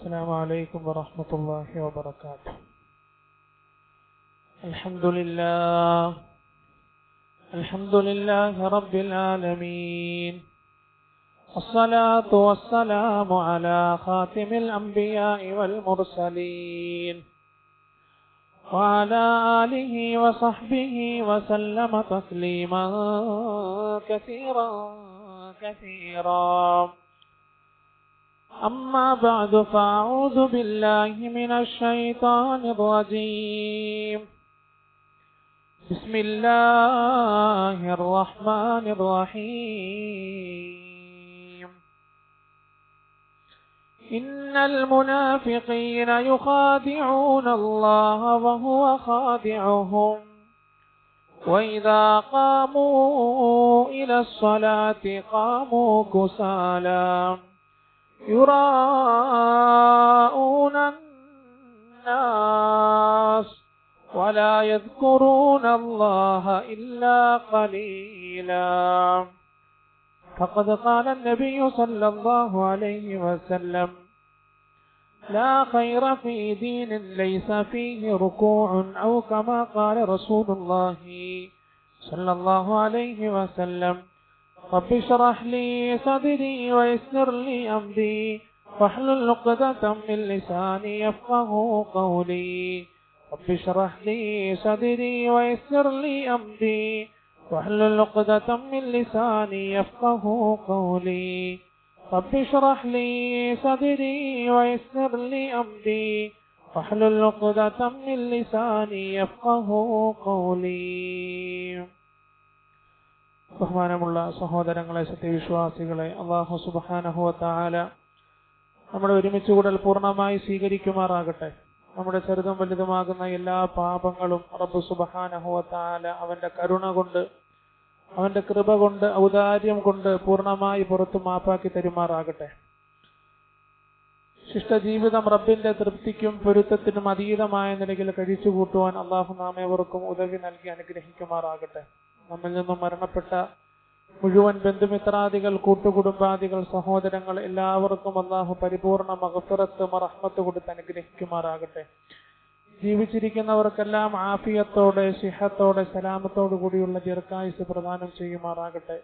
السلام عليكم ورحمة الله وبركاته. الحمد لله رب العالمين، الصلاة والسلام على خاتم الأنبياء والمرسلين وعلى آله وصحبه وسلم تسليما كثيرا كثيرا. أما بعد، فأعوذ بالله من الشيطان الرجيم. بسم الله الرحمن الرحيم. إن المنافقين يخادعون الله وهو خادعهم وإذا قاموا إلى الصلاة قاموا كسالى يراءون الناس ولا يذكرون الله إلا قليلا. فقد قال النبي صلى الله عليه وسلم: لا خير في دين ليس فيه ركوع، أو كما قال رسول الله صلى الله عليه وسلم: رب اشرح لي صدري ويسر لي أمري واحلل عقدة من لساني يفقه قولي. رب اشرح لي صدري ويسر لي أمري واحلل عقدة من لساني يفقه قولي. رب اشرح لي صدري ويسر لي أمري واحلل عقدة من لساني يفقه قولي. ബഹുമാനമുള്ള സഹോദരങ്ങളെ, സത്യവിശ്വാസികളെ, അല്ലാഹു സുബ്ഹാനഹു വ തആല നമ്മുടെ ഒരുമിച്ച് കൂടൽ പൂർണ്ണമായി സ്വീകരിക്കുമാറാകട്ടെ. നമ്മുടെ ചെറുതും വലുതുമാകുന്ന എല്ലാ പാപങ്ങളും റബ്ബ് സുബ്ഹാനഹു വ തആല അവന്റെ കരുണ കൊണ്ട്, അവന്റെ കൃപ കൊണ്ട്, ഔദാര്യം കൊണ്ട് പൂർണ്ണമായി പുറത്തു മാപ്പാക്കി തരുമാറാകട്ടെ. ശിഷ്ടജീവിതം റബ്ബിന്റെ തൃപ്തിക്കും പൊരുത്തത്തിനും അതീതമായ നിലയിൽ കഴിച്ചു കൂട്ടുവാൻ അല്ലാഹു നാമേവർക്കും ഉദവി നൽകി അനുഗ്രഹിക്കുമാറാകട്ടെ. നമ്മിൽ നിന്നും മരണപ്പെട്ട മുഴുവൻ ബന്ധുമിത്രാദികൾ, കൂട്ടുകുടുംബാദികൾ, സഹോദരങ്ങൾ എല്ലാവർക്കും അല്ലാഹു പരിപൂർണ മഗ്ഫിറത്ത് റഹ്മത്ത് കൊടുത്ത് അനുഗ്രഹിക്കുമാറാകട്ടെ. ജീവിച്ചിരിക്കുന്നവർക്കെല്ലാം ആഫിയത്തോടെ, സിഹത്തോടെ, സലാമത്തോടു കൂടിയുള്ള ദീർഘായുസ് പ്രദാനം ചെയ്യുമാറാകട്ടെ.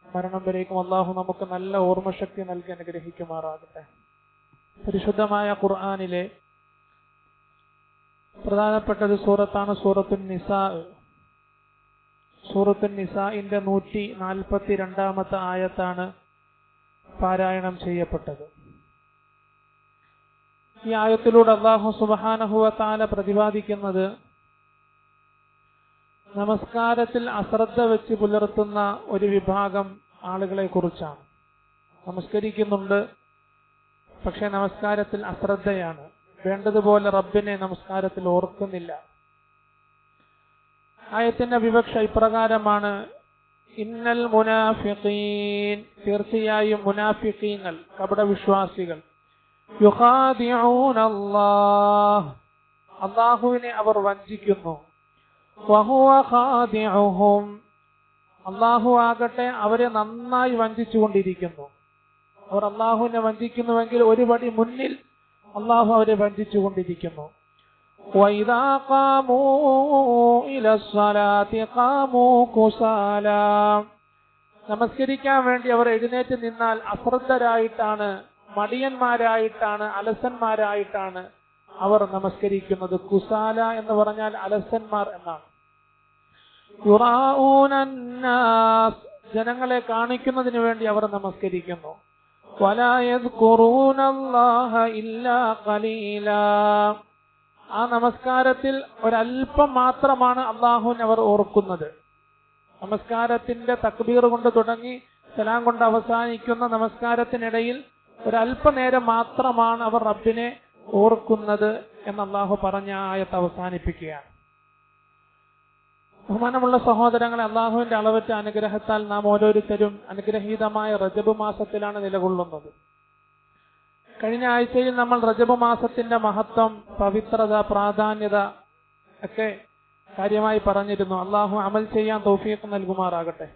മരണം വരേക്കും അല്ലാഹു നമുക്ക് നല്ല ഓർമ്മശക്തി നൽകി അനുഗ്രഹിക്കുമാറാകട്ടെ. പരിശുദ്ധമായ ഖുർആനിലെ പ്രധാനപ്പെട്ട ഒരു സൂറത്താണ് സൂറത്തുൻ നിസാ. സൂറത്തുൻ നിസാഇന്റെ 142 ആയത്താണ് പാരായണം ചെയ്യപ്പെട്ടത്. ഈ ആയത്തിലൂടെ അല്ലാഹു സുബ്ഹാനഹു വ തആല പ്രതിപാദിക്കുന്നത് നമസ്കാരത്തിൽ അശ്രദ്ധ വെച്ച് പുലർത്തുന്ന ഒരു വിഭാഗം ആളുകളെ കുറിച്ചാണ്. നമസ്കരിക്കുന്നുണ്ട്, പക്ഷെ നമസ്കാരത്തിൽ അശ്രദ്ധയാണ്. വേണ്ടതുപോലെ റബ്ബിനെ നമസ്കാരത്തിൽ ഓർക്കുന്നില്ല. ആയത്തിന്റെ വിവക്ഷ ഇപ്രകാരമാണ്: ഇന്നൽ മുനാഫിഖീൻ, തീർച്ചയായും മുനാഫിഖീങ്ങൾ, കപടവിശ്വാസികൾ, യുഖാദിഊന അല്ലാഹ്, അല്ലാഹുവിനെ അവർ വഞ്ചിക്കുന്നു, വഹുവ ഖാദിഉഹും, അല്ലാഹു ആകട്ടെ അവരെ നന്നായി വഞ്ചിച്ചുകൊണ്ടിരിക്കുന്നു. അവർ അല്ലാഹുവിനെ വഞ്ചിക്കുന്നുവെങ്കിൽ ഒരു പടി മുന്നിൽ അല്ലാഹു അവരെ വഞ്ചിച്ചുകൊണ്ടിരിക്കുന്നു. وَإِذَا قَامُوا إِلَى الصَّلَاةِ قَامُوا كُسَالَى, നമസ്കരിക്കാൻ വേണ്ടി അവർ എഴുന്നേറ്റ് നിന്നാൽ അശ്രദ്ധരായിട്ടാണ്, മടിയന്മാരായിട്ടാണ്, അലസന്മാരായിട്ടാണ് അവർ നമസ്കരിക്കുന്നത്. കുസാല എന്ന് പറഞ്ഞാൽ അലസന്മാർ എന്നാണ്. യുറാഊന അന്നാസ്, ജനങ്ങളെ കാണിക്കുന്നതിന് വേണ്ടി അവർ നമസ്കരിക്കുന്നു. വലാ യദ്കുറൂന അല്ലാഹ ഇല്ലാ ഖലീലാ, ആ നമസ്കാരത്തിൽ ഒരല്പം മാത്രമാണ് അല്ലാഹുവിനെ അവർ ഓർക്കുന്നത്. നമസ്കാരത്തിന്റെ തക്ബീർ കൊണ്ട് തുടങ്ങി സലാം കൊണ്ട് അവസാനിക്കുന്ന നമസ്കാരത്തിനിടയിൽ ഒരല്പനേരം മാത്രമാണ് അവർ റബ്ബിനെ ഓർക്കുന്നത് എന്ന് അല്ലാഹു പറഞ്ഞ ആയത്ത് അവസാനിപ്പിക്കുകയാണ്. ബഹുമാനമുള്ള സഹോദരങ്ങളെ, അല്ലാഹുവിന്റെ അളവറ്റ അനുഗ്രഹത്താൽ നാം ഓരോരുത്തരും അനുഗ്രഹീതമായ റജബ് മാസത്തിലാണ് നിലകൊള്ളുന്നത്. കഴിഞ്ഞ ആഴ്ചയിൽ നമ്മൾ റജബ് മാസത്തിന്റെ മഹത്വം, പവിത്രത, പ്രാധാന്യത ഒക്കെ കാര്യമായി പറഞ്ഞിരുന്നു. അള്ളാഹു അമൽ ചെയ്യാൻ തൗഫീഖ് നൽകുമാറാകട്ടെ.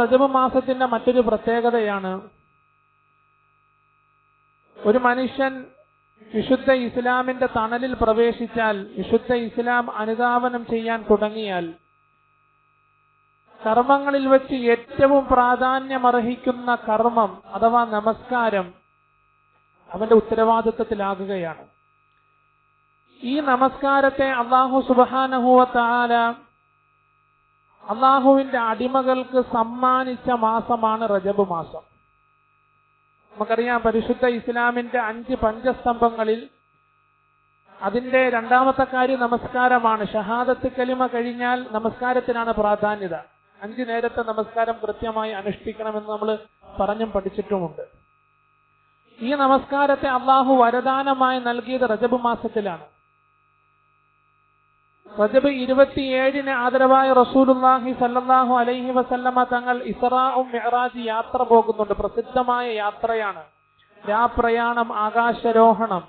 റജബ് മാസത്തിന്റെ മറ്റൊരു പ്രത്യേകതയാണ് ഒരു മനുഷ്യൻ വിശുദ്ധ ഇസ്ലാമിന്റെ തണലിൽ പ്രവേശിച്ചാൽ, വിശുദ്ധ ഇസ്ലാം അനുധാവനം ചെയ്യാൻ തുടങ്ങിയാൽ, കർമ്മങ്ങളിൽ വെച്ച് ഏറ്റവും പ്രാധാന്യമർഹിക്കുന്ന കർമ്മം അഥവാ നമസ്കാരം അവന്റെ ഉത്തരവാദിത്വത്തിലാകുകയാണ്. ഈ നമസ്കാരത്തെ അല്ലാഹു സുബ്ഹാനഹു വ തആല അല്ലാഹുവിന്റെ അടിമകൾക്ക് സമ്മാനിച്ച മാസമാണ് റജബ് മാസം. നമുക്കറിയാം, പരിശുദ്ധ ഇസ്ലാമിന്റെ 5 പഞ്ചസ്തംഭങ്ങളിൽ അതിന്റെ രണ്ടാമത്തെ കാര്യം നമസ്കാരമാണ്. ഷഹാദത്ത് കലിമ കഴിഞ്ഞാൽ നമസ്കാരത്തിനാണ് പ്രാധാന്യത. 5 നേരത്തെ നമസ്കാരം കൃത്യമായി അനുഷ്ഠിക്കണമെന്ന് നമ്മൾ പറഞ്ഞും പഠിച്ചിട്ടുമുണ്ട്. ഈ നമസ്കാരത്തെ അള്ളാഹു വരദാനമായി നൽകിയത് റജബ് മാസത്തിലാണ്. റജബ് 27 ആദരവായ റസൂലുള്ളാഹി സ്വല്ലല്ലാഹു അലൈഹി വസല്ലമ തങ്ങൾ ഇസ്റാഉം മിഅ്റാജ് യാത്ര പോകുന്നുണ്ട്. പ്രസിദ്ധമായ യാത്രയാണ്, രാപ്രയാണം, ആകാശരോഹണം.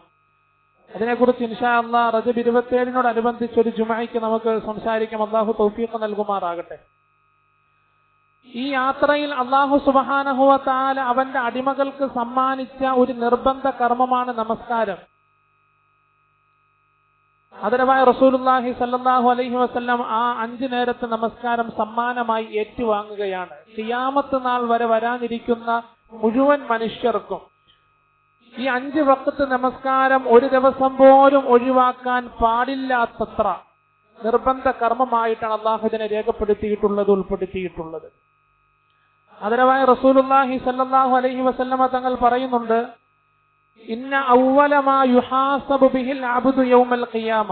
അതിനെക്കുറിച്ച് ഇൻഷാ അല്ലാഹ് റജബ് 27 ഒരു ജുമഅയ്ക്ക് നമുക്ക് സംസാരിക്കാം. അള്ളാഹു തൗഫീഖ് നൽകുമാറാകട്ടെ. ഈ യാത്രയിൽ അല്ലാഹു സുബ്ഹാനഹു വ തആല അവന്റെ അടിമകൾക്ക് സമ്മാനിച്ച ഒരു നിർബന്ധ കർമ്മമാണ് നമസ്കാരം. ആദരവായ റസൂലുള്ളാഹി സ്വല്ലല്ലാഹു അലൈഹി വസല്ലം ആ 5 നേരത്തെ നമസ്കാരം സമ്മാനമായി ഏറ്റുവാങ്ങുകയാണ്. ഖിയാമത്ത് നാൾ വരെ വരാനിരിക്കുന്ന മുഴുവൻ മനുഷ്യർക്കും ഈ 5 വഖ്ത് നമസ്കാരം ഒരു ദിവസം പോലും ഒഴിവാക്കാൻ പാടില്ലാത്തത്ര നിർബന്ധ കർമ്മമായിട്ടാണ് അല്ലാഹു ഇതിനെ ഉൾപ്പെടുത്തിയിട്ടുള്ളത്. ആദരവായ റസൂലുള്ളാഹി സ്വല്ലല്ലാഹു അലൈഹി വസല്ലമ തങ്ങൾ പറയുന്നുണ്ട്, ഇന്ന അവ്വല മാ യുഹാസബു ബിഹിൽ അബ്ദു യൗമൽ ഖിയാമ.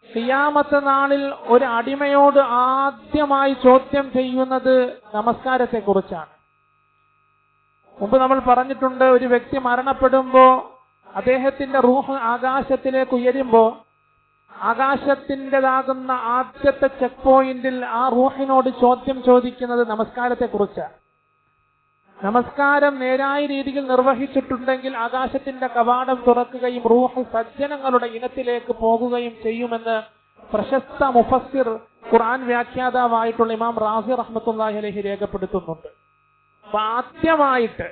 ഖിയാമത്ത് നാളിൽ ഒരു അടിമയോട് ആദ്യമായി ചോദ്യം ചെയ്യുന്നത് നമസ്കാരത്തെ കുറിച്ചാണ്. മുമ്പ് നമ്മൾ പറഞ്ഞിട്ടുണ്ട്, ഒരു വ്യക്തി മരണപ്പെടുമ്പോ അദ്ദേഹത്തിന്റെ റൂഹ് ആകാശത്തിലേക്ക് ഉയരുമ്പോ ആകാശത്തിൻ്റെതാകുന്ന ആദ്യത്തെ ചെക്ക് പോയിന്റിൽ ആ റൂഹിനോട് ചോദ്യം ചോദിക്കുന്നത് നമസ്കാരത്തെ കുറിച്ചാണ്. നമസ്കാരം നേരായ രീതിയിൽ നിർവഹിച്ചിട്ടുണ്ടെങ്കിൽ ആകാശത്തിന്റെ കവാടം തുറക്കുകയും റൂഹ് സജ്ജനങ്ങളുടെ ഇനത്തിലേക്ക് പോകുകയും ചെയ്യുമെന്ന് പ്രശസ്ത മുഫസ്സിർ, ഖുർആൻ വ്യാഖ്യാതാവായിട്ടുള്ള ഇമാം റാസി റഹ്മത്തുള്ളാഹി അലൈഹി രേഖപ്പെടുത്തുന്നുണ്ട്. അപ്പൊ ആദ്യമായിട്ട്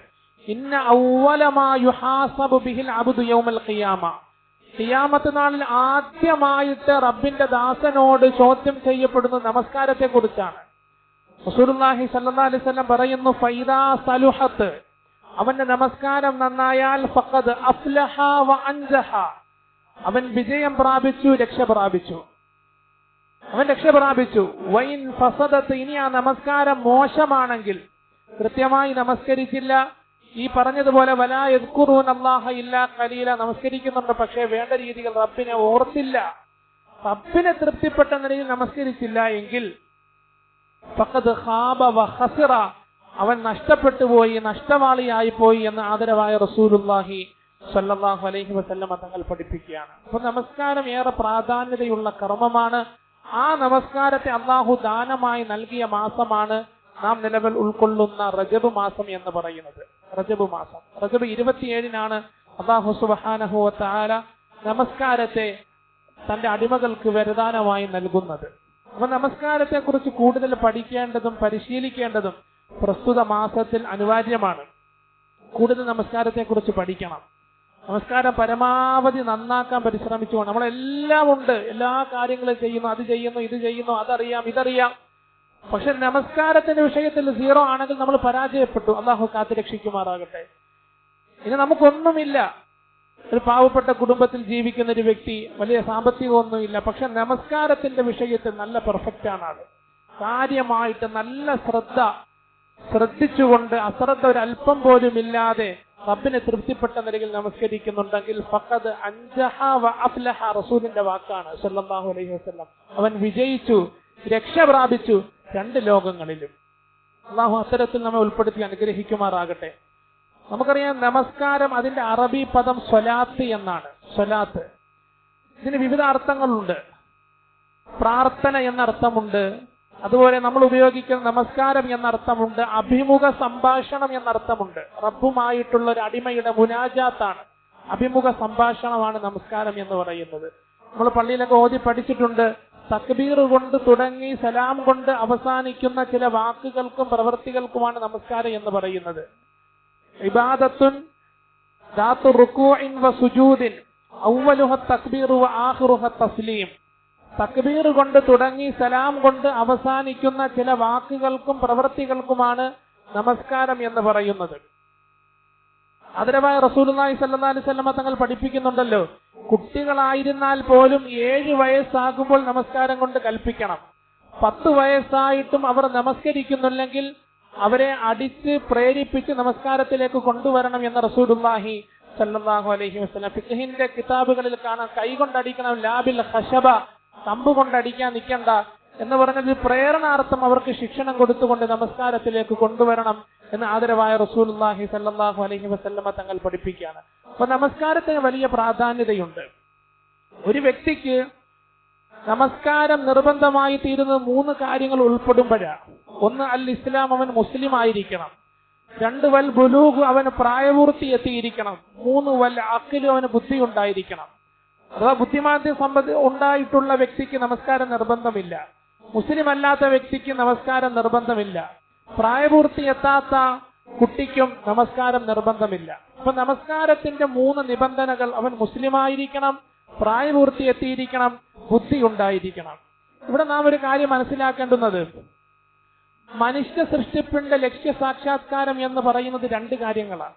ഇന്ന അവ്വല മാ യുഹാസബു ബിഹിൽ അബ്ദു യൗമൽ ഖിയാമ, ഖിയാമത്ത് നാളിൽ ആദ്യമായിട്ട് റബ്ബിന്റെ ദാസനോട് ചോദ്യം ചെയ്യപ്പെടുന്നത് നമസ്കാരത്തെ കുറിച്ചാണ്. റസൂലുള്ളാഹി സ്വല്ലല്ലാഹു അലൈഹി വസല്ലം പറയുന്നു, ഫൈദാ സലുഹത്ത്, അവന്റെ നമസ്കാരം നന്നായാൽ ഫഖദ് അഫ്ലഹ വ അൻജഹ, അവൻ വിജയം പ്രാപിച്ചു, അവൻ രക്ഷ പ്രാപിച്ചു. വൈൻ ഫസദത്ത്, ഇനി ആ നമസ്കാരം മോശമാണെങ്കിൽ, കൃത്യമായി നമസ്കരിച്ചില്ല, ഈ പറഞ്ഞതുപോലെ വലാ യദ്കുറൂന അല്ലാഹ ഇല്ലാ ഖലീല, നമസ്കരിക്കുന്നുണ്ട് പക്ഷേ വേണ്ട രീതിയിൽ റബ്ബിനെ ഓർത്തില്ല, റബ്ബിനെ തൃപ്തിപ്പെട്ട നിലയിൽ നമസ്കരിച്ചില്ല എങ്കിൽ ഫഖദ് ഖാബ വ ഖസിറ, അവൻ നഷ്ടപ്പെട്ടു പോയി, നഷ്ടവാളിയായി പോയി എന്ന് ആദരവായ റസൂലുള്ളാഹി സ്വല്ലല്ലാഹു അലൈഹി വസല്ലം തങ്ങൾ പഠിപ്പിക്കുകയാണ്. അപ്പൊ നമസ്കാരം ഏറെ പ്രാധാന്യതയുള്ള കർമ്മമാണ്. ആ നമസ്കാരത്തെ അല്ലാഹു ദാനമായി നൽകിയ മാസമാണ് നാം നിലവിൽ ഉൾക്കൊള്ളുന്ന റജബ് മാസം എന്ന് പറയുന്നത്. റജബ് 27 അല്ലാഹു സുബ്ഹാനഹു വ തആല നമസ്കാരത്തെ തന്റെ അടിമകൾക്ക് വരദാനമായി നൽകുന്നത്. അപ്പൊ നമസ്കാരത്തെ കുറിച്ച് കൂടുതൽ പഠിക്കേണ്ടതും പരിശീലിക്കേണ്ടതും പ്രസ്തുത മാസത്തിൽ അനിവാര്യമാണ്. കൂടുതൽ നമസ്കാരത്തെ കുറിച്ച് പഠിക്കണം. നമസ്കാരം പരമാവധി നന്നാക്കാൻ പരിശ്രമിച്ചുകൊണ്ട് നമ്മളെല്ലാം ഉണ്ട്, എല്ലാ കാര്യങ്ങളും ചെയ്യുന്നു, അത് ചെയ്യുന്നു, ഇത് ചെയ്യുന്നു, അതറിയാം, ഇതറിയാം. പക്ഷെ നമസ്കാരത്തിന്റെ വിഷയത്തിൽ 0 ആണെങ്കിൽ നമ്മൾ പരാജയപ്പെട്ടു. അല്ലാഹു കാത്തുരക്ഷിക്കുമാറാകട്ടെ. ഇനി നമുക്കൊന്നുമില്ല, ഒരു പാവപ്പെട്ട കുടുംബത്തിൽ ജീവിക്കുന്ന ഒരു വ്യക്തി, വലിയ സാമ്പത്തികമൊന്നുമില്ല, പക്ഷെ നമസ്കാരത്തിന്റെ വിഷയത്തിൽ നല്ല പെർഫെക്റ്റ് ആണ് ആള്. കാര്യമായിട്ട് നല്ല ശ്രദ്ധിച്ചുകൊണ്ട് അശ്രദ്ധ ഒരല്പം പോലും ഇല്ലാതെ റബ്ബിനെ തൃപ്തിപ്പെട്ട നിലയിൽ നമസ്കരിക്കുന്നുണ്ടെങ്കിൽ ഫഖദ് അൻജഹ വ അഫ്ലഹ, റസൂലിന്റെ വാക്കാണ് സല്ലല്ലാഹു അലൈഹി വസല്ലം. അവൻ വിജയിച്ചു, രക്ഷ പ്രാപിച്ചു 2 ലോകങ്ങളിലും. അല്ലാഹു അത്തരത്തിൽ നമ്മെ ഉൾപ്പെടുത്തി അനുഗ്രഹിക്കുമാറാകട്ടെ. നമുക്കറിയാം, നമസ്കാരം അതിന്റെ അറബി പദം സ്വലാത്ത് എന്നാണ്. സ്വലാത്ത് ഇതിന് വിവിധ അർത്ഥങ്ങളുണ്ട്. പ്രാർത്ഥന എന്നർത്ഥമുണ്ട്, അതുപോലെ നമ്മൾ ഉപയോഗിക്കുന്ന നമസ്കാരം എന്നർത്ഥമുണ്ട്, അഭിമുഖ സംഭാഷണം എന്നർത്ഥമുണ്ട്. റബ്ബുമായിട്ടുള്ള ഒരു അടിമയുടെ മുനാജാത്താണ്, അഭിമുഖ സംഭാഷണമാണ് നമസ്കാരം എന്ന് പറയുന്നത്. നമ്മൾ പള്ളിയിലൊക്കെ ഓതി പഠിച്ചിട്ടുണ്ട്, തക്ബീർ കൊണ്ട് തുടങ്ങി സലാം കൊണ്ട് അവസാനിക്കുന്ന ചില വാക്കുകൾക്കും പ്രവൃത്തികൾക്കുമാണ് നമസ്കാരം എന്ന് പറയുന്നത്. ഇബാദത്തുൻ ദാത്തു റുകൂഇൻ വ സുജൂദിൻ അവ്വലുഹ തക്ബീറു വ ആഖിറുഹ തസ്ലീം. തക്ബീർ കൊണ്ട് തുടങ്ങി സലാം കൊണ്ട് അവസാനിക്കുന്ന ചില വാക്കുകൾക്കും പ്രവൃത്തികൾക്കുമാണ് നമസ്കാരം എന്ന് പറയുന്നത്. ആദരവായ റസൂലുള്ളാഹി സ്വല്ലല്ലാഹു അലൈഹി വസല്ലമ തങ്ങൾ പഠിപ്പിക്കുന്നുണ്ടല്ലോ, കുട്ടികളായിരുന്നാൽ പോലും 7 വയസ്സാകുമ്പോൾ നമസ്കാരം കൊണ്ട് കൽപ്പിക്കണം. 10 വയസ്സായിട്ടും അവർ നമസ്കരിക്കുന്നില്ലെങ്കിൽ അവരെ അടിച്ച് പ്രേരിപ്പിച്ച് നമസ്കാരത്തിലേക്ക് കൊണ്ടുവരണം എന്ന് റസൂലുള്ളാഹി സ്വല്ലല്ലാഹു അലൈഹി വസല്ലം ഫിഖ്ഹിന്റെ കിതാബുകളിൽ കാണാം. കൈകൊണ്ടടിക്കണം, ലാബിൽ ഖശബ, കമ്പ് കൊണ്ടടിക്കാൻ നിൽക്കണ്ട എന്ന് പറഞ്ഞൊരു പ്രേരണാർത്ഥം അവർക്ക് ശിക്ഷണം കൊടുത്തുകൊണ്ട് നമസ്കാരത്തിലേക്ക് കൊണ്ടുവരണം എന്ന് ആദരവായ റസൂലുള്ളാഹി സ്വല്ലല്ലാഹു അലൈഹി വസല്ലമ തങ്ങൾ പഠിപ്പിക്കുകയാണ്. അപ്പൊ നമസ്കാരത്തിന് വലിയ പ്രാധാന്യതയുണ്ട്. ഒരു വ്യക്തിക്ക് നമസ്കാരം നിർബന്ധമായി തീരുന്നത് 3 കാര്യങ്ങൾ ഉൾപ്പെടുമ്പോഴാണ്. 1 അൽ ഇസ്ലാം, അവൻ മുസ്ലിം ആയിരിക്കണം. 2 വൽ ബുലൂഗ്, അവന് പ്രായപൂർത്തി എത്തിയിരിക്കണം. 3 വൽ അഖ്ലു, അവന് ബുദ്ധി ഉണ്ടായിരിക്കണം. അഥവാ ബുദ്ധിമാന്ദ്യം ഉണ്ടായിട്ടുള്ള വ്യക്തിക്ക് നമസ്കാരം നിർബന്ധമില്ല. മുസ്ലിം അല്ലാത്ത വ്യക്തിക്ക് നമസ്കാരം നിർബന്ധമില്ല. പ്രായപൂർത്തി എത്താത്ത കുട്ടിക്കും നമസ്കാരം നിർബന്ധമില്ല. അപ്പൊ നമസ്കാരത്തിന്റെ 3 നിബന്ധനകൾ: അവൻ മുസ്ലിമായിരിക്കണം, പ്രായപൂർത്തി എത്തിയിരിക്കണം, ബുദ്ധി ഉണ്ടായിരിക്കണം. ഇവിടെ നാം ഒരു കാര്യം മനസ്സിലാക്കേണ്ടുന്നത്, മനുഷ്യ സൃഷ്ടിപ്പിന്റെ ലക്ഷ്യ സാക്ഷാത്കാരം എന്ന് പറയുന്നത് 2 കാര്യങ്ങളാണ്.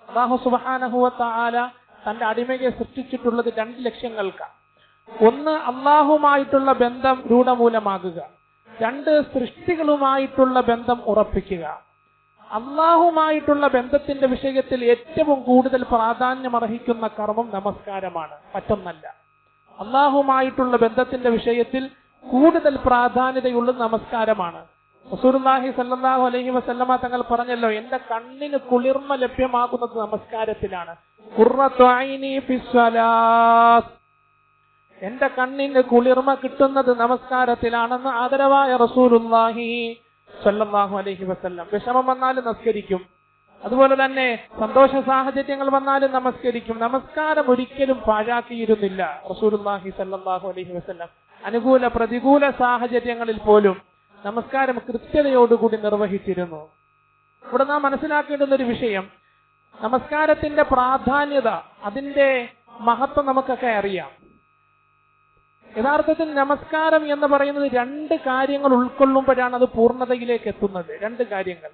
അല്ലാഹു സുബ്ഹാനഹു വ തആല തന്റെ അടിമയെ സൃഷ്ടിച്ചിട്ടുള്ളത് 2 ലക്ഷ്യങ്ങൾക്കാണ്. 1 അള്ളാഹുമായിട്ടുള്ള ബന്ധം രൂഢമൂലമാകുക, 2 സൃഷ്ടികളുമായിട്ടുള്ള ബന്ധം ഉറപ്പിക്കുക. അള്ളാഹുമായിട്ടുള്ള ബന്ധത്തിന്റെ വിഷയത്തിൽ ഏറ്റവും കൂടുതൽ പ്രാധാന്യമർഹിക്കുന്ന കർമ്മം നമസ്കാരമാണ്, മറ്റൊന്നല്ല. അള്ളാഹുമായിട്ടുള്ള ബന്ധത്തിന്റെ വിഷയത്തിൽ കൂടുതൽ പ്രാധാന്യതയുള്ളത് നമസ്കാരമാണ്. റസൂലുള്ളാഹി സ്വല്ലല്ലാഹു അലൈഹി വസല്ലമ തങ്ങൾ പറഞ്ഞല്ലോ, എന്റെ കണ്ണിന് കുളിർമ ലഭ്യമാകുന്നത് നമസ്കാരത്തിലാണ്. ഖുർറത്തു ഐനി ഫിസ്സലാത്ത്, എന്റെ കണ്ണിന് കുളിർമ കിട്ടുന്നത് നമസ്കാരത്തിലാണെന്ന് ആദരവായ റസൂലുള്ളാഹി സ്വല്ലല്ലാഹു അലൈഹി വസല്ലം. വിഷമം വന്നാലും നമസ്കരിക്കും, അതുപോലെ തന്നെ സന്തോഷ സാഹചര്യങ്ങൾ വന്നാലും നമസ്കരിക്കും. നമസ്കാരം ഒരിക്കലും പാഴാക്കിയിരുന്നില്ല റസൂലുള്ളാഹി സ്വല്ലല്ലാഹു അലൈഹി വസല്ലം. അനുകൂല പ്രതികൂല സാഹചര്യങ്ങളിൽ പോലും നമസ്കാരം കൃത്യതയോടുകൂടി നിർവഹിച്ചിരുന്നു. ഇവിടെ നാം മനസ്സിലാക്കേണ്ടുന്ന ഒരു വിഷയം, നമസ്കാരത്തിന്റെ പ്രാധാന്യത, അതിന്റെ മഹത്വം നമുക്കൊക്കെ അറിയാം. യഥാർത്ഥത്തിൽ നമസ്കാരം എന്ന് പറയുന്നത് 2 കാര്യങ്ങൾ ഉൾക്കൊള്ളുമ്പോഴാണ് അത് പൂർണ്ണതയിലേക്ക് എത്തുന്നത്. 2 കാര്യങ്ങൾ: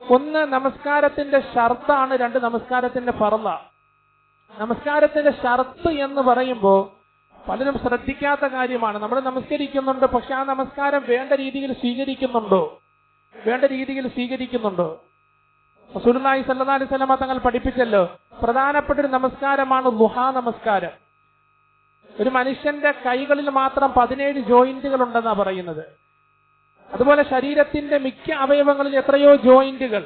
1 നമസ്കാരത്തിന്റെ ഷർത്താണ്, 2 നമസ്കാരത്തിന്റെ ഫർള. നമസ്കാരത്തിന്റെ ഷർത്ത് എന്ന് പറയുമ്പോൾ പലരും ശ്രദ്ധിക്കാത്ത കാര്യമാണ്. നമ്മൾ നമസ്കരിക്കുന്നുണ്ട്, പക്ഷെ ആ നമസ്കാരം വേണ്ട രീതിയിൽ സ്വീകരിക്കുന്നുണ്ടോ? റസൂലുള്ളാഹി സ്വല്ലല്ലാഹു അലൈഹി വസല്ലം തങ്ങൾ പഠിപ്പിച്ചല്ലോ, പ്രധാനപ്പെട്ട ഒരു നമസ്കാരമാണ് ദുഹാ നമസ്കാരം. ഒരു മനുഷ്യന്റെ കൈകളിൽ മാത്രം 17 ജോയിന്റുകൾ ഉണ്ടെന്നാണ് പറയുന്നത്. അതുപോലെ ശരീരത്തിന്റെ മിക്ക അവയവങ്ങളിൽ എത്രയോ ജോയിന്റുകൾ.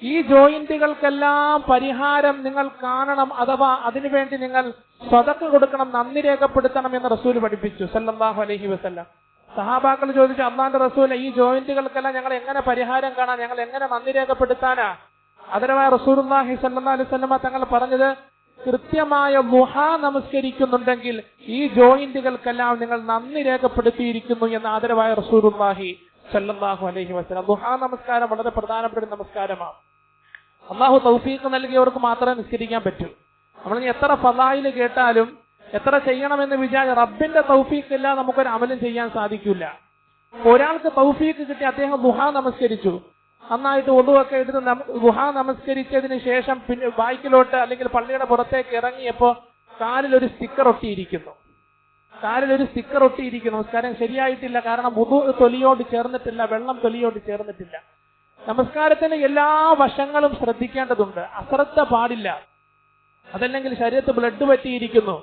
ഈ ജോയിന്റുകൾക്കെല്ലാം പരിഹാരം നിങ്ങൾ കാണണം, അഥവാ അതിനുവേണ്ടി നിങ്ങൾ സ്വതക്ക കൊടുക്കണം, നന്ദി രേഖപ്പെടുത്തണം എന്ന് റസൂൽ പഠിപ്പിച്ചു സല്ലല്ലാഹു അലൈഹി വസല്ലം. സഹാബാക്കൾ ചോദിച്ചു, അല്ലാഹുവിന്റെ റസൂൽ, ഈ ജോയിന്റുകൾക്കെല്ലാം ഞങ്ങൾ എങ്ങനെ പരിഹാരം കാണാൻ, ഞങ്ങൾ എങ്ങനെ നന്ദി രേഖപ്പെടുത്താനാ? ആദരവായ റസൂലുള്ളാഹി സ്വല്ലല്ലാഹു അലൈഹി വസല്ലം തങ്ങൾ പറഞ്ഞത്, കൃത്യമായ ദുഹാ നമസ്കരിക്കുന്നുണ്ടെങ്കിൽ ഈ ജോയിന്റുകൾക്കെല്ലാം നിങ്ങൾ നന്ദി രേഖപ്പെടുത്തിയിരിക്കുന്നു എന്ന് ആദരവായ റസൂലുള്ളാഹി സ്വല്ലല്ലാഹു അലൈഹി വസല്ലം. ദുഹാ നമസ്കാരം വളരെ പ്രധാനപ്പെട്ട നമസ്കാരമാണ്. അള്ളാഹു തൗഫീഖ് നൽകിയവർക്ക് മാത്രമേ നിസ്കരിക്കാൻ പറ്റൂ. നമ്മൾ എത്ര ഫളായിൽ കേട്ടാലും, എത്ര ചെയ്യണമെന്ന് റബ്ബിന്റെ തൗഫീഖ് ഇല്ലാതെ നമുക്കൊരു അമലും ചെയ്യാൻ സാധിക്കില്ല. ഒരാൾക്ക് തൗഫീഖ് കിട്ടി, അദ്ദേഹം ദുഹാ നമസ്കരിച്ചു, നന്നായിട്ട് ഒതുവൊക്കെ എടുത്ത് ദുഹാ നമസ്കരിച്ചതിന് ശേഷം പിന്നെ ബാക്കിലോട്ട് അല്ലെങ്കിൽ പള്ളിയുടെ പുറത്തേക്ക് ഇറങ്ങിയപ്പോ കാലിലൊരു സ്റ്റിക്കർ ഒട്ടിയിരിക്കുന്നു. നമസ്കാരം ശരിയായിട്ടില്ല. കാരണം വുദു തൊലിയോട് ചേർന്നിട്ടില്ല, വെള്ളം തൊലിയോട് ചേർന്നിട്ടില്ല. നമസ്കാരത്തിന് എല്ലാ വശങ്ങളും ശ്രദ്ധിക്കേണ്ടതുണ്ട്. അശ്രദ്ധ പാടില്ല. അതല്ലെങ്കിൽ ശരീരത്ത് ബ്ലഡ് പറ്റിയിരിക്കുന്നു,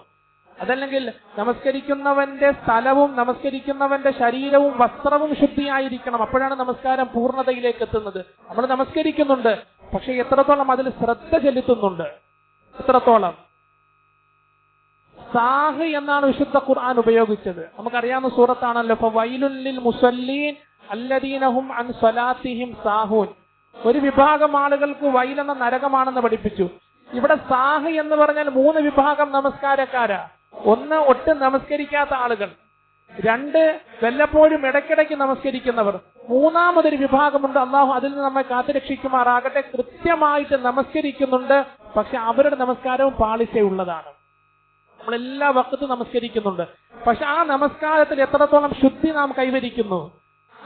അതല്ലെങ്കിൽ നമസ്കരിക്കുന്നവന്റെ സ്ഥലവും നമസ്കരിക്കുന്നവന്റെ ശരീരവും വസ്ത്രവും ശുദ്ധിയായിരിക്കണം. അപ്പോഴാണ് നമസ്കാരം പൂർണ്ണതയിലേക്ക് എത്തുന്നത്. നമ്മൾ നമസ്കരിക്കുന്നുണ്ട്, പക്ഷെ എത്രത്തോളം അതിൽ ശ്രദ്ധ ചെലുത്തുന്നുണ്ട്, എത്രത്തോളം. സാഹ് എന്നാണ് വിശുദ്ധ ഖുർആൻ ഉപയോഗിച്ചത്. നമുക്കറിയാവുന്ന സൂറത്താണല്ലോ, ഫവൈലുൽ ലിൽ മുസല്ലീൻ അല്ലദീന ഹും അൻ സ്വലാത്തിഹിം സാഹൂൻ. ഒരു വിഭാഗം ആളുകൾക്ക് വൈലെന്ന നരകമാണെന്ന് പഠിപ്പിച്ചു. ഇവിടെ സാഹ് എന്ന് പറഞ്ഞാൽ 3 വിഭാഗം നമസ്കാരക്കാരാ. 1 ഒട്ടും നമസ്കരിക്കാത്ത ആളുകൾ, രണ്ട്, വല്ലപ്പോഴും ഇടയ്ക്കിടയ്ക്ക് നമസ്കരിക്കുന്നവർ. മൂന്നാമതൊരു വിഭാഗമുണ്ട്, അള്ളാഹു അതിൽ നിന്ന് നമ്മെ കാത്തുരക്ഷിക്കുമാറാകട്ടെ, കൃത്യമായിട്ട് നമസ്കരിക്കുന്നുണ്ട്, പക്ഷെ അവരുടെ നമസ്കാരവും പാളിച്ചയുള്ളതാണ്. നമ്മളെല്ലാ വഖത്തും നമസ്കരിക്കുന്നുണ്ട്, പക്ഷെ ആ നമസ്കാരത്തിൽ എത്രത്തോളം ശുദ്ധി നാം കൈവരിക്കുന്നു.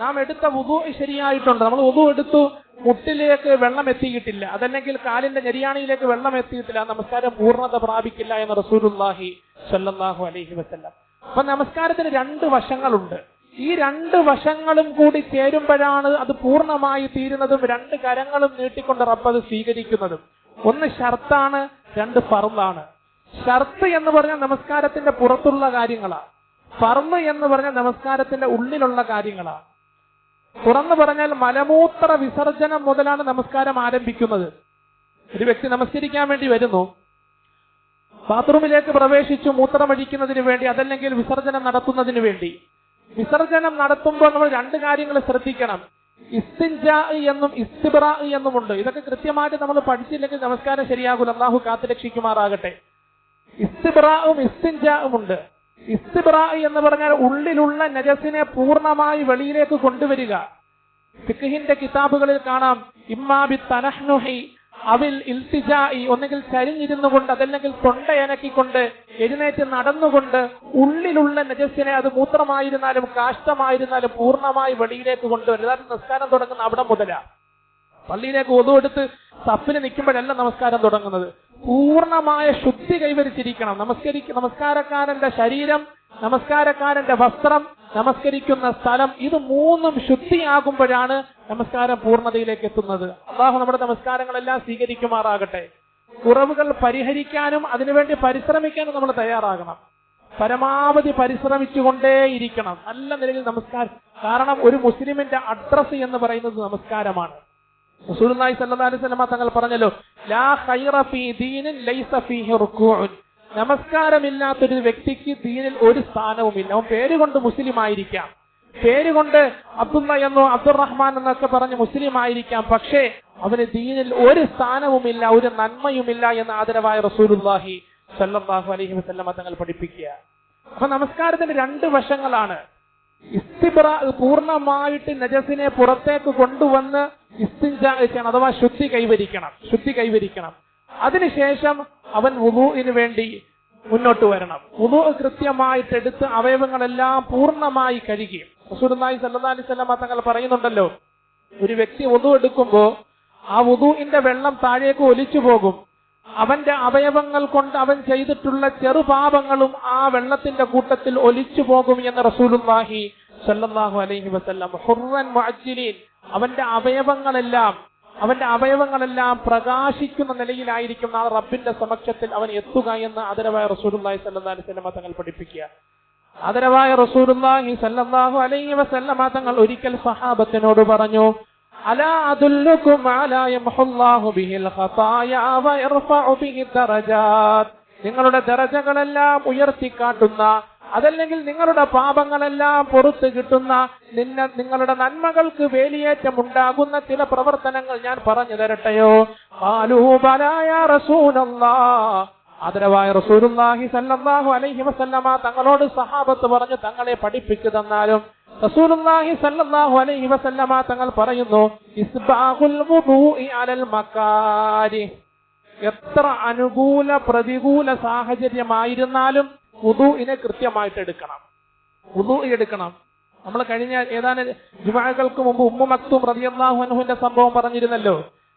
നാം എടുത്ത വുദു ശരിയായിട്ടുണ്ട്, നമ്മൾ വുദു എടുത്തു, മുട്ടിലേക്ക് വെള്ളം എത്തിയിട്ടില്ല, അതല്ലെങ്കിൽ കാലിന്റെ ഞെരിയാണിയിലേക്ക് വെള്ളം എത്തിയിട്ടില്ല, ആ നമസ്കാരം പൂർണ്ണത പ്രാപിക്കില്ല എന്ന് റസൂലുള്ളാഹി സ്വല്ലല്ലാഹു അലൈഹി വസല്ലം. അപ്പൊ നമസ്കാരത്തിന് രണ്ട് വശങ്ങളുണ്ട്. ഈ രണ്ട് വശങ്ങളും കൂടി ചേരുമ്പോഴാണ് അത് പൂർണ്ണമായി തീരുന്നതും രണ്ട് കരങ്ങളും നീട്ടിക്കൊണ്ട് റബ്ബ് അത് സ്വീകരിക്കുന്നതും. ഒന്ന് ഷർത്താണ്, രണ്ട് ഫർളാണ്. ഷർത്ത് എന്ന് പറഞ്ഞാൽ നമസ്കാരത്തിന്റെ പുറത്തുള്ള കാര്യങ്ങളാണ്. ഫർള് എന്ന് പറഞ്ഞാൽ നമസ്കാരത്തിന്റെ ഉള്ളിലുള്ള കാര്യങ്ങളാണ്. തുറന്നു പറഞ്ഞാൽ മലമൂത്ര വിസർജനം മുതലാണ് നമസ്കാരം ആരംഭിക്കുന്നത്. ഒരു വ്യക്തി നമസ്കരിക്കാൻ വേണ്ടി വരുന്നു, ബാത്റൂമിലേക്ക് പ്രവേശിച്ചു മൂത്രമഴിക്കുന്നതിന് വേണ്ടി, അതല്ലെങ്കിൽ വിസർജനം നടത്തുന്നതിന് വേണ്ടി. വിസർജനം നടത്തുമ്പോൾ നമ്മൾ രണ്ട് കാര്യങ്ങൾ ശ്രദ്ധിക്കണം. ഇസ്തിൻജാ എന്നും ഇസ്തിബ്റാ എന്നുമുണ്ട്. ഇതൊക്കെ കൃത്യമായിട്ട് നമ്മൾ പഠിച്ചില്ലെങ്കിൽ നമസ്കാരം ശരിയാകൂല, അല്ലാഹു കാത്തുരക്ഷിക്കുമാറാകട്ടെ. ഇസ്തിബ്റാഉം ഇസ്തിൻജാഉം ഉണ്ട്. ഇസ്തിബ്റാ എന്ന് പറഞ്ഞാൽ ഉള്ളിലുള്ള നജസിനെ പൂർണ്ണമായി വെളിയിലേക്ക് കൊണ്ടുവരിക. ഫിഖ്ഹിന്റെ കിതാബുകളിൽ കാണാം, ഇമ്മാ ബിത്തനഹ്നുഹി അവിൽ ഇൽത്തിജാഇ, ഒന്നെങ്കിൽ ചരിഞ്ഞിരുന്നു കൊണ്ട് അതല്ലെങ്കിൽ തൊണ്ടയനക്കിക്കൊണ്ട് എഴുന്നേറ്റ് നടന്നുകൊണ്ട് ഉള്ളിലുള്ള നജസിനെ, അത് മൂത്രമായിരുന്നാലും കാഷ്ടമായിരുന്നാലും പൂർണ്ണമായി വെളിയിലേക്ക് കൊണ്ടുവരും. അതാണ് നമസ്കാരം തുടങ്ങുന്ന അവിടെ മുതലാണ്. പള്ളിയിലേക്ക് ഒതു എടുത്ത് സഫിന് നിൽക്കുമ്പോഴല്ല നമസ്കാരം തുടങ്ങുന്നത്. പൂർണ്ണമായ ശുദ്ധി കൈവരിച്ചിരിക്കണം. നമസ്കാരക്കാരന്റെ ശരീരം, നമസ്കാരക്കാരന്റെ വസ്ത്രം, നമസ്കരിക്കുന്ന സ്ഥലം, ഇത് മൂന്നും ശുദ്ധിയാകുമ്പോഴാണ് നമസ്കാരം പൂർണ്ണതയിലേക്ക് എത്തുന്നത്. അല്ലാഹു നമ്മുടെ നമസ്കാരങ്ങളെല്ലാം സ്വീകരിക്കുമാറാകട്ടെ. കുറവുകൾ പരിഹരിക്കാനും അതിനുവേണ്ടി പരിശ്രമിക്കാനും നമ്മൾ തയ്യാറാകണം. പരമാവധി പരിശ്രമിച്ചുകൊണ്ടേയിരിക്കണം നല്ല നിലയിൽ നമസ്കാരം. കാരണം ഒരു മുസ്ലിമിന്റെ അഡ്രസ് എന്ന് പറയുന്നത് നമസ്കാരമാണ്. റസൂലുള്ളാഹി സ്വല്ലല്ലാഹു അലൈഹി വസല്ലം തങ്ങൾ പറഞ്ഞല്ലോ, ലാ ഖൈറ ഫീ ദീനിൻ ലൈസ ഫീഹി റുകൂഉൻ. നമസ്കാരമില്ലാത്തൊരു വ്യക്തിക്ക് ദീനിൽ ഒരു സ്ഥാനവുമില്ല. അവൻ പേരുകൊണ്ട് മുസ്ലിം ആയിരിക്കാം, പേരുകൊണ്ട് അബ്ദുള്ള എന്നോ അബ്ദുറഹ്മാൻ എന്നൊക്കെ പറഞ്ഞ് മുസ്ലിം ആയിരിക്കാം, പക്ഷേ അവന് ദീനിൽ ഒരു സ്ഥാനവുമില്ല, ഒരു നന്മയുമില്ല എന്ന് ആദരവായ റസൂലുള്ളാഹി സ്വല്ലല്ലാഹു അലൈഹി വസല്ലം തങ്ങൾ പഠിപ്പിക്കുക. അപ്പൊ നമസ്കാരത്തിന്റെ രണ്ട് വശങ്ങളാണ്. ഇസ്തിബ്റാ, പൂർണ്ണമായിട്ട് നജസിനെ പുറത്തേക്ക് കൊണ്ടുവന്ന് ഇസ്തിൻജാ ചെയ്യണം, അഥവാ ശുദ്ധി കൈവരിക്കണം. അതിനുശേഷം അവൻ വുദൂഇന് വേണ്ടി മുന്നോട്ട് വരണം. വുദൂ കൃത്യമായിട്ട് എടുത്ത് അവയവങ്ങളെല്ലാം പൂർണ്ണമായി കഴുകി. റസൂലുള്ളാഹി സ്വല്ലല്ലാഹു അലൈഹി വസല്ലം തങ്ങൾ പറയുന്നുണ്ടല്ലോ, ഒരു വ്യക്തി വുദൂ എടുക്കുമ്പോൾ ആ വുദൂഇന്റെ വെള്ളം താഴേക്ക് ഒലിച്ചു പോകും. അവന്റെ അവയവങ്ങൾ കൊണ്ട് അവൻ ചെയ്തിട്ടുള്ള ചെറുപാപങ്ങളും ആ വെള്ളത്തിന്റെ കൂട്ടത്തിൽ ഒലിച്ചു പോകും എന്ന് റസൂലുള്ളാഹി സ്വല്ലല്ലാഹു അലൈഹി വസല്ലം. ഹുർറൻ മുഅജ്ജിലീൻ, അവന്റെ അവയവങ്ങളെല്ലാം പ്രകാശിക്കുന്ന നിലയിലായിരിക്കും നാളെ റബ്ബിന്റെ സമക്ഷത്തിൽ അവൻ എത്തുക എന്ന് ആദരവായ റസൂലുള്ളാഹി സ്വല്ലല്ലാഹു അലൈഹി വസല്ലം തങ്ങൾ പഠിപ്പിക്കുക. ആദരവായ റസൂലുള്ളാഹി സ്വല്ലല്ലാഹു അലൈഹി വസല്ലം തങ്ങൾ ഒരിക്കൽ സഹാബത്തിനോട് പറഞ്ഞു, അലാ അദുല്ലുകും അലാ യംഹുല്ലാഹു ബിഹിൽ ഖതായാ വയർഫഉ ബിഹി ദറജാത്ത്. നിങ്ങളുടെ ദറജകളെല്ലാം ഉയർത്തിക്കാട്ടുന്ന, അതല്ലെങ്കിൽ നിങ്ങളുടെ പാപങ്ങളെല്ലാം പുറത്തു കിട്ടുന്ന, നിങ്ങളുടെ നന്മകൾക്ക് വേലിയേറ്റം ഉണ്ടാകുന്ന ചില പ്രവർത്തനങ്ങൾ ഞാൻ പറഞ്ഞു തരട്ടെയോ? ഖാലൂ ബലാ യാ റസൂലല്ലാഹ്. ആദരവായ റസൂലുള്ളാഹി സ്വല്ലല്ലാഹു അലൈഹി വസല്ലമ തങ്ങളോട് സഹാബത്ത് പറഞ്ഞു തങ്ങളെ പഠിപ്പിച്ചു തന്നാലും റസൂലുള്ളാഹി സ്വല്ലല്ലാഹു അലൈഹി വസല്ലമ തങ്ങൾ പറയുന്നു, ഇസ്ബാഹുൽ വുദൂഇ അലൽ മകാരി. എത്ര അനുകൂല പ്രതികൂല സാഹചര്യമായിരുന്നാലും വുദൂഇനെ കൃത്യമായിട്ട് എടുക്കണം. നമ്മൾ കഴിഞ്ഞ ഏതാനും ജുമുഅകൾക്ക് മുമ്പ് ഉമ്മു മക്തൂം റളിയല്ലാഹു അൻഹുവിന്റെ സംഭവം പറഞ്ഞിരുന്നല്ലോ.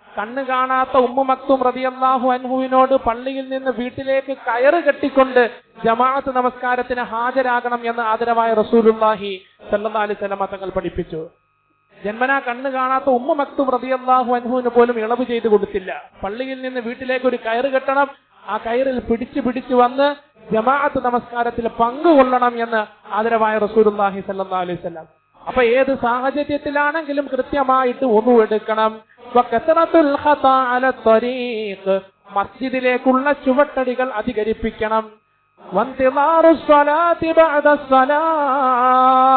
കണ്ണ് കാണാത്ത ഉമ്മു മക്തൂം റളിയല്ലാഹു അൻഹുവിനോട് പള്ളിയിൽ നിന്ന് വീട്ടിലേക്ക് കയറ് കെട്ടിക്കൊണ്ട് ജമാഅത്ത് നമസ്കാരത്തിന് ഹാജരാകണം എന്ന് ആദരവായ റസൂലുള്ളാഹി സ്വല്ലല്ലാഹു അലൈഹി വസല്ലം തങ്ങൾ പഠിപ്പിച്ചു. ജന്മനാ കണ്ണ് കാണാത്ത ഉമ്മു മക്തൂം റളിയല്ലാഹു അൻഹുവിന് പോലും ഇളവ് ചെയ്തു കൊടുത്തില്ല. പള്ളിയിൽ നിന്ന് വീട്ടിലേക്ക് ഒരു കയറ് കെട്ടണം, ആ കയറിൽ പിടിച്ചു വന്ന് ജമാഅത്ത് നമസ്കാരത്തിൽ പങ്കുകൊള്ളണം എന്ന് ആദരവായ റസൂലുള്ളാഹി സ്വല്ലല്ലാഹു അലൈഹി വസല്ലം. അപ്പൊ ഏത് സാഹചര്യത്തിലാണെങ്കിലും കൃത്യമായിട്ട് വുദൂ എടുക്കണം. വകസറത്തുൽ ഖതാ അല ത്വരീഖ്, മസ്ജിദിലേക്കുള്ള ചുവട്ടടികൾ അധികരിപ്പിക്കണം. വന്തിദാറുസ് സ്വലാത്തി ബഅദസ് സ്വലാത്ത്.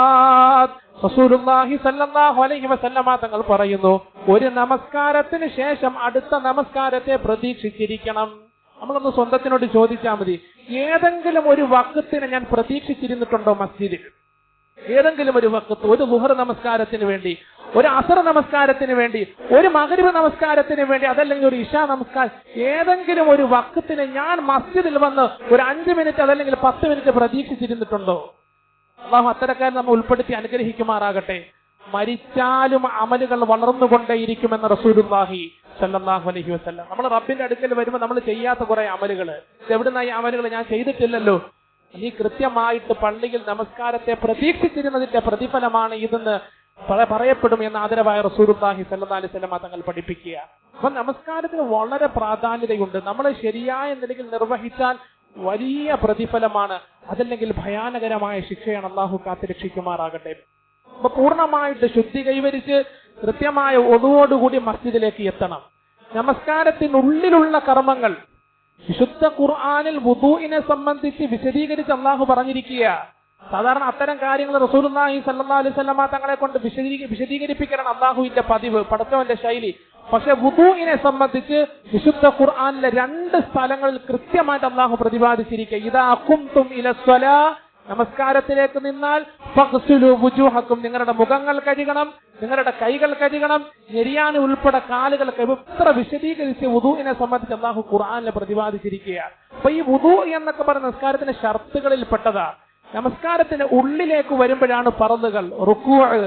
റസൂലുള്ളാഹി സ്വല്ലല്ലാഹു അലൈഹി വസല്ലമ തങ്ങൾ പറയുന്നു, ഒരു നമസ്കാരത്തിന് ശേഷം അടുത്ത നമസ്കാരത്തെ പ്രതീക്ഷിച്ചിരിക്കണം. നമ്മളൊന്ന് സ്വന്തത്തിനോട് ചോദിച്ചാൽ മതി, ഏതെങ്കിലും ഒരു വഖത്തിന് ഞാൻ പ്രതീക്ഷിച്ചിരുന്നിട്ടുണ്ടോ മസ്ജിദിൽ? ഏതെങ്കിലും ഒരു വഖത്ത്, ഒരു ളുഹർ നമസ്കാരത്തിന് വേണ്ടി, ഒരു അസർ നമസ്കാരത്തിന് വേണ്ടി, ഒരു മഗ്രിബ് നമസ്കാരത്തിന് വേണ്ടി, അതല്ലെങ്കിൽ ഒരു ഇശാ നമസ്കാരം, ഏതെങ്കിലും ഒരു വഖത്തിന് ഞാൻ മസ്ജിദിൽ വന്ന് ഒരു 5 മിനിറ്റ് അതല്ലെങ്കിൽ 10 മിനിറ്റ് പ്രതീക്ഷിച്ചിരുന്നിട്ടുണ്ടോ? അല്ലാഹു അത്തരക്കാരെ നമ്മൾ ഉൾപ്പെടുത്തി അനുഗ്രഹിക്കുമാറാകട്ടെ. മരിച്ചാലും അമലുകൾ വളർന്നുകൊണ്ടേയിരിക്കുമെന്ന് റസൂലുള്ളാഹി സല്ലല്ലാഹു അലൈഹി വസല്ലം. നമ്മൾ റബ്ബിന്റെ അടുക്കൽ വരുമ്പോൾ നമ്മൾ ചെയ്യാത്ത കുറെ അമലുകൾ, എവിടുന്നായി അമലുകൾ? ഞാൻ ചെയ്തിട്ടില്ലല്ലോ. നീ കൃത്യമായിട്ട് പള്ളിയിൽ നമസ്കാരത്തെ പ്രതീക്ഷിച്ചിരുന്നതിന്റെ പ്രതിഫലമാണ് ഇതെന്ന് പറയപ്പെടും എന്ന് ആദരവായ റസൂലുള്ളാഹി സ്വല്ലല്ലാഹു അലൈഹി വസല്ലം തങ്ങൾ പഠിപ്പിക്കുക. അപ്പൊ നമസ്കാരത്തിന് വളരെ പ്രാധാന്യതയുണ്ട്. നമ്മൾ ശരിയായ നിലയിൽ നിർവഹിച്ചാൽ വലിയ പ്രതിഫലമാണ്, അതല്ലെങ്കിൽ ഭയാനകരമായ ശിക്ഷയാണ്. അള്ളാഹു കാത്തുരക്ഷിക്കുമാറാകട്ടെ. അപ്പൊ പൂർണ്ണമായിട്ട് ശുദ്ധി കൈവരിച്ച് കൃത്യമായ ഒതുവോടുകൂടി മസ്ജിദിലേക്ക് എത്തണം. നമസ്കാരത്തിനുള്ളിലുള്ള കർമ്മങ്ങൾ വിശുദ്ധ ഖുർആനിൽ വുദൂഇനെ സംബന്ധിച്ച് വിശദീകരിച്ച് അള്ളാഹു പറഞ്ഞിരിക്കുക. സാധാരണ അത്തരം കാര്യങ്ങൾ റസൂലുള്ളാഹി സ്വല്ലല്ലാഹു അലൈഹി വസല്ലം തങ്ങളെ കൊണ്ട് വിശദീകരിപ്പിക്കണം അള്ളാഹുവിന്റെ പതിവ്, പടച്ചവന്റെ ശൈലി. പക്ഷെ വുദൂഇനെ സംബന്ധിച്ച് വിശുദ്ധ ഖുർആനിലെ 2 സ്ഥലങ്ങളിൽ കൃത്യമായിട്ട് അള്ളാഹു പ്രതിപാദിച്ചിരിക്കുക. ഇദാ ഖുംതും ഇലസ്സലാ, നമസ്കാരത്തിലേക്ക് നിന്നാൽ ഫഗ്സുലു വുജൂഹക്കും, നിങ്ങളുടെ മുഖങ്ങൾ കഴുകണം, നിങ്ങളുടെ കൈകൾ കഴുകണം, ഞെരിയാന് ഉൾപ്പെടെ കാലുകൾ ഇത്ര വിശദീകരിച്ച് വുദൂഇനെ സംബന്ധിച്ച് അള്ളാഹു ഖുർആനിൽ പ്രതിപാദിച്ചിരിക്കുകയാണ്. അപ്പൊ ഈ വുദൂ എന്നൊക്കെ പറയുന്ന നമസ്കാരത്തിന്റെ ഷർത്തുകളിൽ പെട്ടതാ. നമസ്കാരത്തിന്റെ ഉള്ളിലേക്ക് വരുമ്പോഴാണ് ഫർളുകൾ, റുകൂഅ്,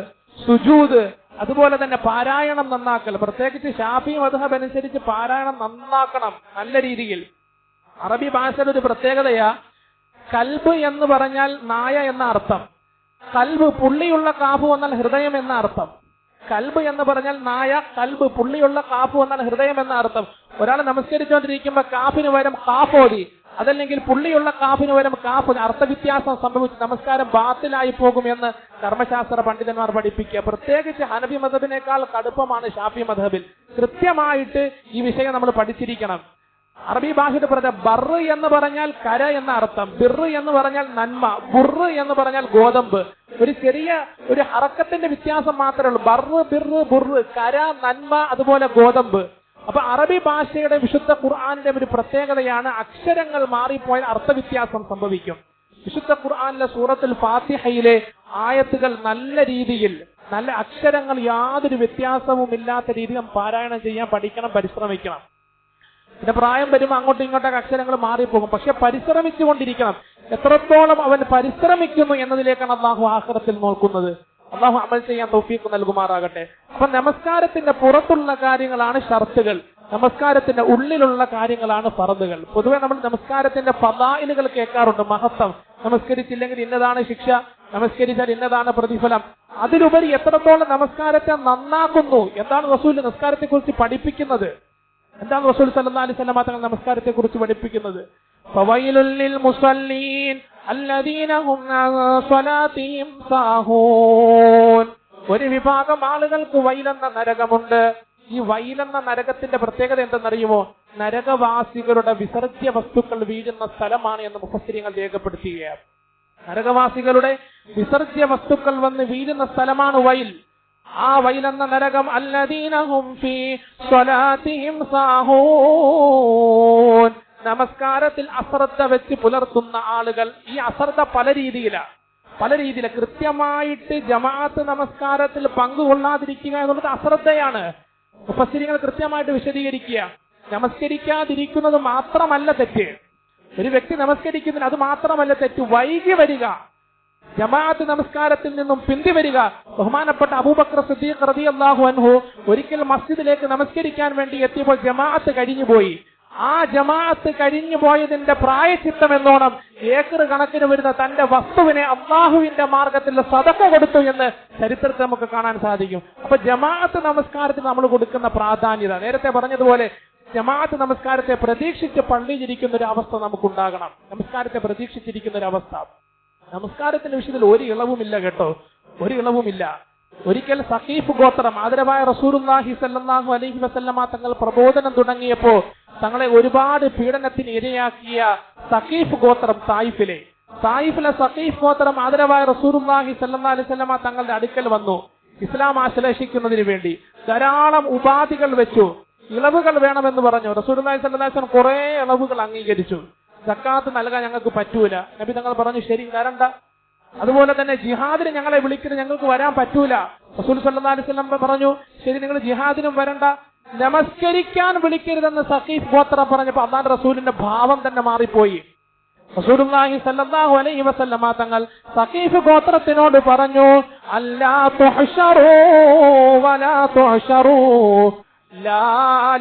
സുജൂദ്, അതുപോലെ തന്നെ പാരായണം നന്നാക്കൽ. പ്രത്യേകിച്ച് ശാഫി മദ്ഹബ് അനുസരിച്ച് പാരായണം നന്നാക്കണം നല്ല രീതിയിൽ. അറബി ഭാഷയുടെ ഒരു പ്രത്യേകതയാ, കൽബ് എന്ന് പറഞ്ഞാൽ നായ എന്ന അർത്ഥം, കൽബ് പുള്ളിയുള്ള കാഫ് എന്നാൽ ഹൃദയം എന്ന അർത്ഥം. കൽബ് എന്ന് പറഞ്ഞാൽ നായ, കൽബ് പുള്ളിയുള്ള കാഫ് എന്നാൽ ഹൃദയം എന്ന അർത്ഥം. ഒരാൾ നമസ്കരിച്ചുകൊണ്ടിരിക്കുമ്പോൾ കാഫിന് പകരം കാഫോതി, അതല്ലെങ്കിൽ പുള്ളിയുള്ള കാഫിന് പകരം കാഫ്, അർത്ഥവ്യത്യാസം സംഭവിച്ച് നമസ്കാരം ബാത്തിലായി പോകുമെന്ന് കർമ്മശാസ്ത്ര പണ്ഡിതന്മാർ പഠിപ്പിക്കുക. പ്രത്യേകിച്ച് ഹനഫി മദ്ഹബിനേക്കാൾ കടുപ്പമാണ് ഷാഫി മദ്ഹബിൽ. കൃത്യമായിട്ട് ഈ വിഷയം നമ്മൾ പഠിച്ചിരിക്കണം. അറബി ഭാഷയുടെ പറഞ്ഞ ബർറ് എന്ന് പറഞ്ഞാൽ കര എന്ന അർത്ഥം, ബിർറ് എന്ന് പറഞ്ഞാൽ നന്മ, ബുർറ് എന്ന് പറഞ്ഞാൽ ഗോതമ്പ്. ഒരു ചെറിയ ഒരു ഹറക്കത്തിന്റെ വ്യത്യാസം മാത്രമേ ഉള്ളൂ. ബർറ്, ബിർറ്, ബുർറ്, കര, നന്മ, അതുപോലെ ഗോതമ്പ്. അപ്പൊ അറബി ഭാഷയുടെ വിശുദ്ധ ഖുർആനിന്റെ ഒരു പ്രത്യേകതയാണ് അക്ഷരങ്ങൾ മാറിപ്പോയാൽ അർത്ഥവ്യത്യാസം സംഭവിക്കും. വിശുദ്ധ ഖുർആനിലെ സൂറത്തുൽ ഫാത്തിഹയിലെ ആയത്തുകൾ നല്ല രീതിയിൽ, നല്ല അക്ഷരങ്ങൾ യാതൊരു വ്യത്യാസവും ഇല്ലാത്ത രീതിയിൽ പാരായണം ചെയ്യാൻ പഠിക്കണം, പരിശ്രമിക്കണം. പിന്നെ പ്രായം വരുമ്പോൾ അങ്ങോട്ടും ഇങ്ങോട്ടൊക്കെ അക്ഷരങ്ങൾ മാറിപ്പോകും. പക്ഷെ പരിശ്രമിച്ചുകൊണ്ടിരിക്കണം. എത്രത്തോളം അവൻ പരിശ്രമിക്കുന്നു എന്നതിലേക്കാണ് അള്ളാഹു ആഖിറത്തിൽ നോക്കുന്നത്. അള്ളാഹു അമൽ ചെയ്യാൻ തൗഫീഖ് നൽകുമാറാകട്ടെ. അപ്പൊ നമസ്കാരത്തിന്റെ പുറത്തുള്ള കാര്യങ്ങളാണ് ഷർത്തുകൾ, നമസ്കാരത്തിന്റെ ഉള്ളിലുള്ള കാര്യങ്ങളാണ് ഫർളുകൾ. പൊതുവെ നമ്മൾ നമസ്കാരത്തിന്റെ ഫളായിലുകൾ കേൾക്കാറുണ്ട്, മഹത്വം, നമസ്കരിച്ചില്ലെങ്കിൽ ഇന്നതാണ് ശിക്ഷ, നമസ്കരിച്ചാൽ ഇന്നതാണ് പ്രതിഫലം. അതിലുപരി എത്രത്തോളം നമസ്കാരത്തെ നന്നാക്കുന്നു, എന്താണ് റസൂൽ നമസ്കാരത്തെ കുറിച്ച് പഠിപ്പിക്കുന്നത്, എന്താണ് റസൂൽ സല്ലല്ലാഹു അലൈഹി വസല്ലം തങ്ങൾ നമസ്കാരത്തെ കുറിച്ച് പഠിപ്പിക്കുന്നത്? ഫവൈലുൽ ലിൽ മുസല്ലീൻ അല്ലദീന ഹും അൻ സ്വലാത്തിഹിം സാഹൂൻ. ഒരു വിഭാഗം ആളുകൾക്ക് വൈലെന്ന നരകമുണ്ട്. ഈ വൈലെന്ന നരകത്തിന്റെ പ്രത്യേകത എന്തെന്നറിയുമോ? നരകവാസികളുടെ വിസർജ്യ വസ്തുക്കൾ വീഴുന്ന സ്ഥലമാണ് എന്ന് മുഫസ്സിരീങ്ങൾ രേഖപ്പെടുത്തുകയാണ്. നരകവാസികളുടെ വിസർജ്യ വസ്തുക്കൾ വന്ന് വീഴുന്ന സ്ഥലമാണ് വൈൽ. ആ വൈലെന്ന നരകം അല്ലദീന ഹും ഫീ സ്വലാത്തിഹിം സാഹൂൻ. നമസ്കാരത്തിൽ അശ്രദ്ധ വെച്ച് പുലർത്തുന്ന ആളുകൾ. ഈ അശ്രദ്ധ പല രീതിയിലാണ്. കൃത്യമായിട്ട് ജമാഅത്ത് നമസ്കാരത്തിൽ പങ്കുകൊള്ളാതിരിക്കുക എന്നുള്ളത് അശ്രദ്ധയാണ്. മുഫസ്സിരീങ്ങൾ കൃത്യമായിട്ട് വിശദീകരിക്കുക. നമസ്കരിക്കാതിരിക്കുന്നത് മാത്രമല്ല തെറ്റ്, ഒരു വ്യക്തി നമസ്കരിക്കുന്നതിന് അത് മാത്രമല്ല തെറ്റ്, വൈകി വരിക, ജമാഅത്ത് നമസ്കാരത്തിൽ നിന്നും പിന്തിവരിക. ബഹുമാനപ്പെട്ട അബൂബക്കർ സിദ്ദീഖ് റളിയല്ലാഹു അൻഹു ഒരിക്കൽ മസ്ജിദിലേക്ക് നമസ്കരിക്കാൻ വേണ്ടി എത്തിയപ്പോൾ ജമാഅത്ത് കഴിഞ്ഞുപോയി. ആ ജമാഅത്ത് കഴിഞ്ഞു പോയതിന്റെ പ്രായച്ചിത്തം എന്നോണം ഏക്കർ കണക്കിന് വരുന്ന തന്റെ വസ്തുവിനെ അള്ളാഹുവിന്റെ മാർഗത്തിൽ സദഖ കൊടുത്തു എന്ന് ചരിത്രത്തിൽ നമുക്ക് കാണാൻ സാധിക്കും. അപ്പൊ ജമാഅത്ത് നമസ്കാരത്തിന് നമ്മൾ കൊടുക്കുന്ന പ്രാധാന്യത, നേരത്തെ പറഞ്ഞതുപോലെ ജമാഅത്ത് നമസ്കാരത്തെ പ്രതീക്ഷിച്ച് പള്ളിയിലിരിക്കുന്ന ഒരു അവസ്ഥ നമുക്കുണ്ടാകണം. നമസ്കാരത്തെ പ്രതീക്ഷിച്ചിരിക്കുന്ന ഒരു അവസ്ഥ. നമസ്കാരത്തിന്റെ വിഷയത്തിൽ ഒരു ഇളവുമില്ല കേട്ടോ, ഒരു ഇളവുമില്ല. ഒരിക്കൽ സഖീഫ് ഗോത്രം, ആദരവായ റസൂലുള്ളാഹി സ്വല്ലല്ലാഹു അലൈഹി വസല്ലമ തങ്ങൾ പ്രബോധനം തുടങ്ങിയപ്പോ തങ്ങളെ ഒരുപാട് പീഡനത്തിന് ഇരയാക്കിയ സഖീഫ് ഗോത്രം തായിഫിലെ സഖീഫ് ഗോത്രം ആദരവായ റസൂലുള്ളാഹി സ്വല്ലല്ലാഹു അലൈഹി വസല്ലമ തങ്ങളുടെ അടുക്കൽ വന്നു. ഇസ്ലാം ആശ്ലേഷിക്കുന്നതിന് വേണ്ടി ധാരാളം ഉപാധികൾ വെച്ചു, ഇളവുകൾ വേണമെന്ന് പറഞ്ഞു. റസൂലുള്ളാഹി സ്വല്ലല്ലാഹു അലൈഹി വസല്ലം കുറെ ഇളവുകൾ അംഗീകരിച്ചു. സക്കാത്ത് നൽകാൻ ഞങ്ങൾക്ക് പറ്റൂല. നബി തങ്ങൾ പറഞ്ഞു, ശരി തരണ്ട. അതുപോലെ തന്നെ ജിഹാദിന് ഞങ്ങളെ വിളിക്കുന്നത് ഞങ്ങൾക്ക് വരാൻ പറ്റൂല. റസൂൽ സല്ലല്ലാഹു അലൈഹി വസല്ലം പറഞ്ഞു, ശരി നിങ്ങൾ ജിഹാദിനും വരണ്ട, നമസ്കരിക്കാൻ വിളിക്കരുതെന്ന് സഖീഫ് ഗോത്രം പറഞ്ഞപ്പോൾ അല്ലാഹുവിന്റെ റസൂലിന്റെ ഭാവം തന്നെ മാറിപ്പോയി. റസൂലുള്ളാഹി സ്വല്ലല്ലാഹു അലൈഹി വസല്ലം തങ്ങൾ സഖീഫ് ഗോത്രത്തിനോട് പറഞ്ഞു, അല്ലാ തുഹ്ശറൂ വലാ തുഹ്ശറൂ ലാ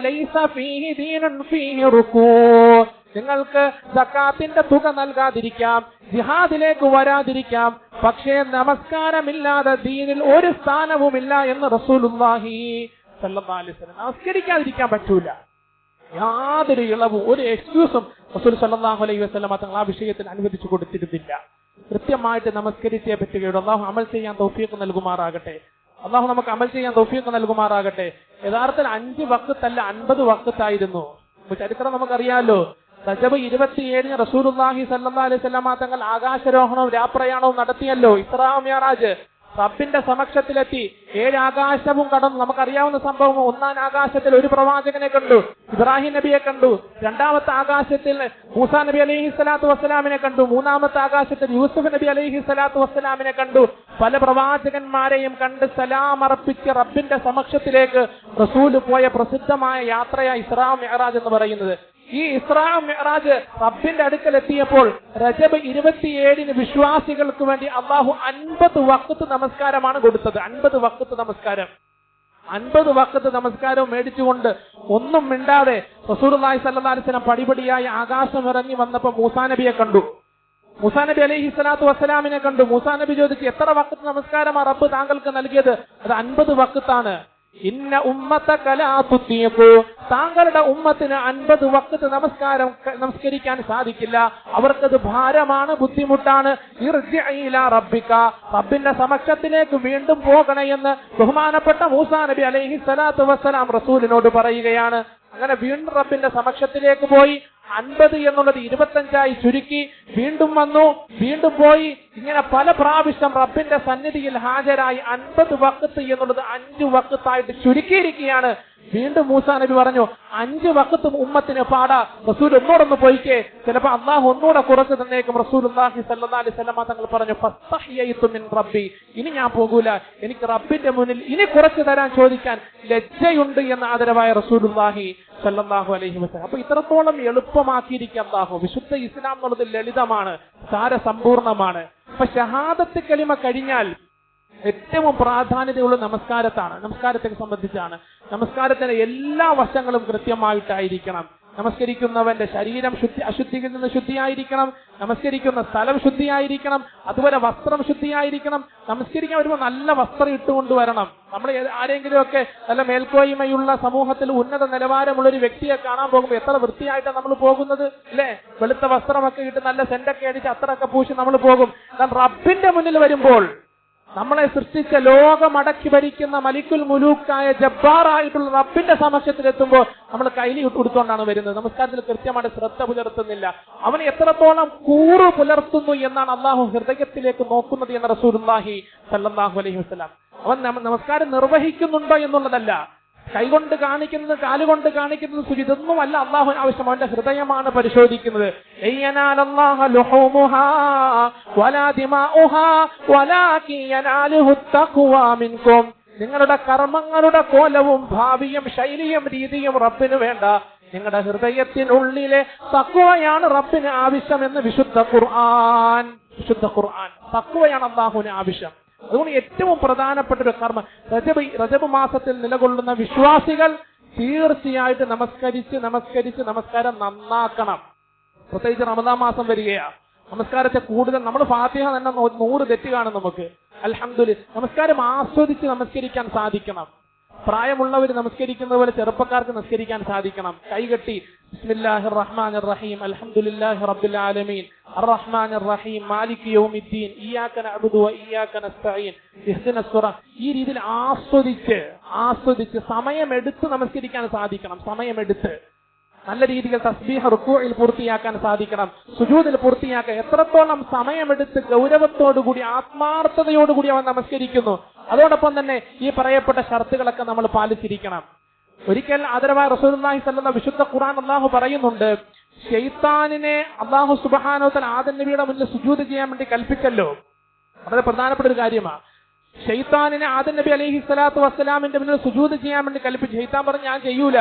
ലൈസ ഫീഹി ദീനുൻ ഫീഹി റുകൂ. നിങ്ങൾക്ക് സക്കാത്തിന്റെ തുക നൽകാതിരിക്കാം, ജിഹാദിലേക്ക് വരാതിരിക്കാം, പക്ഷേ നമസ്കാരമില്ലാതെ ദീനിൽ ഒരു സ്ഥാനവുമില്ല എന്ന് റസൂലുള്ളാഹി സല്ലല്ലാഹു അലൈഹി വസല്ലം. നമസ്കരിക്കാതിരിക്കാൻ പറ്റൂല, യാതൊരു ഇളവും ഒരു എക്സ്ക്യൂസും റസൂൽ സല്ലല്ലാഹു അലൈഹി വസല്ലം തങ്ങൾ ആ വിഷയത്തിൽ അനുവദിച്ചു കൊടുത്തിരുന്നില്ല. കൃത്യമായിട്ട് നമസ്കരിച്ചേ പറ്റുകയുള്ളൂ. അള്ളാഹു അമൽ ചെയ്യാൻ തൗഫീഖ് നൽകുമാറാകട്ടെ. അള്ളാഹു നമുക്ക് അമൽ ചെയ്യാൻ തൗഫീഖ് നൽകുമാറാകട്ടെ. യഥാർത്ഥത്തിൽ 5 വഖ്തല്ല 50 വഖ്തായിരുന്നു. ചരിത്രം നമുക്കറിയാലോ. റജബ് 27 റസൂലുള്ളാഹി സല്ലല്ലാഹു അലൈഹി വസല്ലം തങ്ങൾ ആകാശരോഹണവും രാപ്രയാണവും നടത്തിയല്ലോ. ഇസ്രാ മിഅ്റാജ്. റബ്ബിന്റെ സമക്ഷത്തിലെത്തി 7 ആകാശവും കടന്നു. നമുക്കറിയാവുന്ന സംഭവം. 1-ാം ആകാശത്തിൽ ഒരു പ്രവാചകനെ കണ്ടു, ഇബ്രാഹിം നബിയെ കണ്ടു. 2-ാമത്തെ ആകാശത്തിൽ മൂസാ നബി അലൈഹി സ്വലാത്തു വസ്സലാമിനെ കണ്ടു. 3-ാമത്തെ ആകാശത്തിൽ യൂസുഫ് നബി അലൈഹി സ്വലാത്തു വസ്സലാമിനെ കണ്ടു. പല പ്രവാചകന്മാരെയും കണ്ട് സലാം അർപ്പിച്ച് റബ്ബിന്റെ സമക്ഷത്തിലേക്ക് റസൂല് പോയ പ്രസിദ്ധമായ യാത്രയായ ഇസ്രാ മിഅ്റാജ് എന്ന് പറയുന്നത്. ഈ ഇസ്രാ മിഅ്റാജ് റബ്ബിന്റെ അടുക്കൽ എത്തിയപ്പോൾ റജബ് 27 വിശ്വാസികൾക്ക് വേണ്ടി അള്ളാഹു 50 വഖ്ത് നമസ്കാരമാണ് കൊടുത്തത്. 50 വഖ്ത് നമസ്കാരം. 50 വഖ്ത് നമസ്കാരവും മേടിച്ചുകൊണ്ട് ഒന്നും മിണ്ടാതെ റസൂലുള്ളാഹി സ്വല്ലല്ലാഹു അലൈഹി വസല്ലം പടിപടിയായി ആകാശം ഇറങ്ങി വന്നപ്പോൾ മൂസാ നബിയെ കണ്ടു. മൂസാ നബി അലൈഹി സ്വലാത്തു വസ്സലാമിനെ കണ്ടു. മൂസാ നബി ചോദിച്ചു, എത്ര വഖ്ത് നമസ്കാരമാണ് റബ്ബ് താങ്കൾക്ക് നൽകിയത്? അത് 50 വഖ്താണ്. ഇന്ന ഉമ്മതക ലാ തുതീഖു. താങ്കളുടെ ഉമ്മത്തിന് 50 വഖ്ത് നമസ്കരിക്കാൻ സാധിക്കില്ല, അവർക്കത് ഭാരമാണ്, ബുദ്ധിമുട്ടാണ്. ഇർജിഇ ഇലാ റബ്ബിക. റബ്ബിന്റെ സമക്ഷത്തിലേക്ക് വീണ്ടും പോകണേ എന്ന് ബഹുമാനപ്പെട്ട മൂസാ നബി അലൈഹി സ്വലാത്തു വസ്സലാം റസൂലിനോട് പറയുകയാണ്. അങ്ങനെ വീണ്ടും റബ്ബിന്റെ സമക്ഷത്തിലേക്ക് പോയി. 50 എന്നുള്ളത് 25 ചുരുക്കി. വീണ്ടും വന്നു, വീണ്ടും പോയി. ഇങ്ങനെ പല പ്രാവശ്യം റബ്ബിന്റെ സന്നിധിയിൽ ഹാജരായി 50 വഖ്ത് എന്നുള്ളത് 5 വഖ്തായിട്ട് ചുരുക്കിയിരിക്കുകയാണ്. വീണ്ടും മൂസാ നബി പറഞ്ഞു, 5 വഖ്ത് ഉമ്മത്തിന് പാടാ, റസൂൽ ഒന്നോടൊന്ന് പോയിക്കേ, ചിലപ്പോ അള്ളാഹു ഒന്നുകൂടെ കുറച്ച് തന്നേക്കും. റസൂലുള്ളാഹി സ്വല്ലല്ലാഹു അലൈഹി വസല്ലം തങ്ങൾ പറഞ്ഞു, ഫസ്തഹ്യയ്തു മിൻ റബ്ബി. ഇനി ഞാൻ പോകൂല, എനിക്ക് റബ്ബിന്റെ മുന്നിൽ ഇനി കുറച്ച് തരാൻ ചോദിക്കാൻ ലജ്ജയുണ്ട് എന്ന് ആദരവായ റസൂലുള്ളാഹി സല്ലല്ലാഹു അലൈഹി വസല്ലം. അപ്പൊ ഇത്രത്തോളം എളുപ്പമാക്കിയിരിക്കുക അല്ലാഹു. വിശുദ്ധ ഇസ്ലാം എന്നുള്ളത് ലളിതമാണ്, സാരസമ്പൂർണമാണ്. അപ്പൊ ഷഹാദത്ത് കലിമ കഴിഞ്ഞാൽ ഏറ്റവും പ്രാധാന്യതയുള്ള നമസ്കാരത്താണ്, നമസ്കാരത്തെ സംബന്ധിച്ചാണ്. നമസ്കാരത്തിന്റെ എല്ലാ വശങ്ങളും കൃത്യമായിട്ടായിരിക്കണം. നമസ്കരിക്കുന്നവന്റെ ശരീരം അശുദ്ധിയിൽ നിന്ന് ശുദ്ധിയായിരിക്കണം, നമസ്കരിക്കുന്ന സ്ഥലം ശുദ്ധിയായിരിക്കണം, അതുപോലെ വസ്ത്രം ശുദ്ധിയായിരിക്കണം. നമസ്കരിക്കാൻ വരുമ്പോൾ നല്ല വസ്ത്രം ഇട്ടുകൊണ്ടുവരണം. നമ്മൾ ആരെങ്കിലും ഒക്കെ നല്ല മേൽക്കോയ്മയുള്ള സമൂഹത്തിൽ ഉന്നത നിലവാരമുള്ള ഒരു വ്യക്തിയെ കാണാൻ പോകുമ്പോൾ എത്ര വൃത്തിയായിട്ടാണ് നമ്മൾ പോകുന്നത്, അല്ലേ? വെളുത്ത വസ്ത്രമൊക്കെ ഇട്ട് നല്ല സെന്റൊക്കെ അടിച്ച് അത്രയൊക്കെ പൂശി നമ്മൾ പോകും. എന്നാൽ റബ്ബിന്റെ മുന്നിൽ വരുമ്പോൾ, നമ്മളെ സൃഷ്ടിച്ച ലോകമടക്കി ഭരിക്കുന്ന മലിക്കുൽ മുലൂക്കായ ജബ്ബാറായിട്ടുള്ള റബ്ബിന്റെ സമക്ഷത്തിലെത്തുമ്പോൾ നമ്മൾ കൈലി കൊടുത്തുകൊണ്ടാണ് വരുന്നത്. നമസ്കാരത്തിൽ കൃത്യമായിട്ട് ശ്രദ്ധ പുലർത്തുന്നില്ല. അവൻ എത്രത്തോളം കൂറ് പുലർത്തുന്നു എന്നാണ് അള്ളാഹു ഹൃദയത്തിലേക്ക് നോക്കുന്നത് എന്ന് റസൂലുള്ളാഹി സ്വല്ലല്ലാഹു അലൈഹി വസല്ലം. അവൻ നമസ്കാരം നിർവഹിക്കുന്നുണ്ടോ എന്നുള്ളതല്ല, കൈകൊണ്ട് കാണിക്കുന്നത്, കാലുകൊണ്ട് കാണിക്കുന്നത്, ഇതൊന്നുമല്ല അള്ളാഹുവിന് ആവശ്യം. അവന്റെ ഹൃദയമാണ് പരിശോധിക്കുന്നത്. നിങ്ങളുടെ കർമ്മങ്ങളുടെ കോലവും ഭാവിയും ശൈലിയും രീതിയും റബ്ബിന് വേണ്ട, നിങ്ങളുടെ ഹൃദയത്തിനുള്ളിലെ തഖ്വയാണ് റബ്ബിന് ആവശ്യമെന്ന് വിശുദ്ധ ഖുർആൻ. വിശുദ്ധ ഖുർആൻ തഖ്വയാണ് അള്ളാഹുവിന് ആവശ്യം. അതുകൊണ്ട് ഏറ്റവും പ്രധാനപ്പെട്ട ഒരു കർമ്മം, റജബ് മാസത്തിൽ നിലകൊള്ളുന്ന വിശ്വാസികൾ തീർച്ചയായിട്ട് നമസ്കാരം നന്നാക്കണം. പ്രത്യേകിച്ച് റമദാൻ മാസം വരികയാണ്. നമസ്കാരത്തെ കൂടുതൽ നമ്മൾ ഫാത്തിഹ തന്നെ 100 തെറ്റ് കാണും നമുക്ക്. അൽഹംദുലില്ലാഹ്. നമസ്കാരം ആസ്വദിച്ച് നമസ്കരിക്കാൻ സാധിക്കണം. പ്രായമുള്ളവർ നമസ്കരിക്കുന്നത് പോലെ ചെറുപ്പക്കാർക്ക് നമസ്കരിക്കാൻ സാധിക്കണം. കൈകെട്ടി ബിസ്മില്ലാഹിർ റഹ്മാനിർ റഹീം അൽഹംദുലില്ലാഹി റബ്ബിൽ ആലമീൻ അർറഹ്മാനിർ റഹീം മാലികി യൗമിദ്ദീൻ ഇയ്യാക നഅ്ബുദു വ ഇയ്യാക നസ്തഈൻ ഇഹ്ദിനസ് സിറാത്ത്. ഈ രീതിയിൽ ആസ്വദിച്ച് സമയമെടുത്ത് നമസ്കരിക്കാൻ സാധിക്കണം. സമയമെടുത്ത് നല്ല രീതിയിൽ തസ്ബീഹ് റുക്കൂഇൽ പൂർത്തിയാക്കാൻ സാധിക്കണം, സുജൂദിൽ പൂർത്തിയാക്കാൻ. എത്രത്തോളം സമയമെടുത്ത് ഗൗരവത്തോടുകൂടി ആത്മാർത്ഥതയോടുകൂടി അവൻ നമസ്കരിക്കുന്നു. അതോടൊപ്പം തന്നെ ഈ പറയപ്പെട്ട ഷർത്തുകളൊക്കെ നമ്മൾ പാലിച്ചിരിക്കണം. ഒരിക്കൽ ആദരവായ റസൂലുള്ളാഹി സ്വല്ലല്ലാഹു വിശുദ്ധ ഖുർആൻ അല്ലാഹു പറയുന്നുണ്ട്, ശൈത്താനിനെ അല്ലാഹു സുബ്ഹാനഹു വ തആല ആദം നബിയുടെ മുന്നിൽ സുജൂദ് ചെയ്യാൻ വേണ്ടി കൽപ്പിച്ചല്ലോ. വളരെ പ്രധാനപ്പെട്ട ഒരു കാര്യമാണ്. ശൈത്താനിനെ ആദം നബി അലൈഹി സ്വലാത്തു വസ്സലാമിന്റെ മുന്നിൽ സുജൂദ് ചെയ്യാൻ വേണ്ടി കൽപ്പിച്ചു. ശൈത്താൻ പറഞ്ഞു, ഞാൻ ചെയ്യൂല,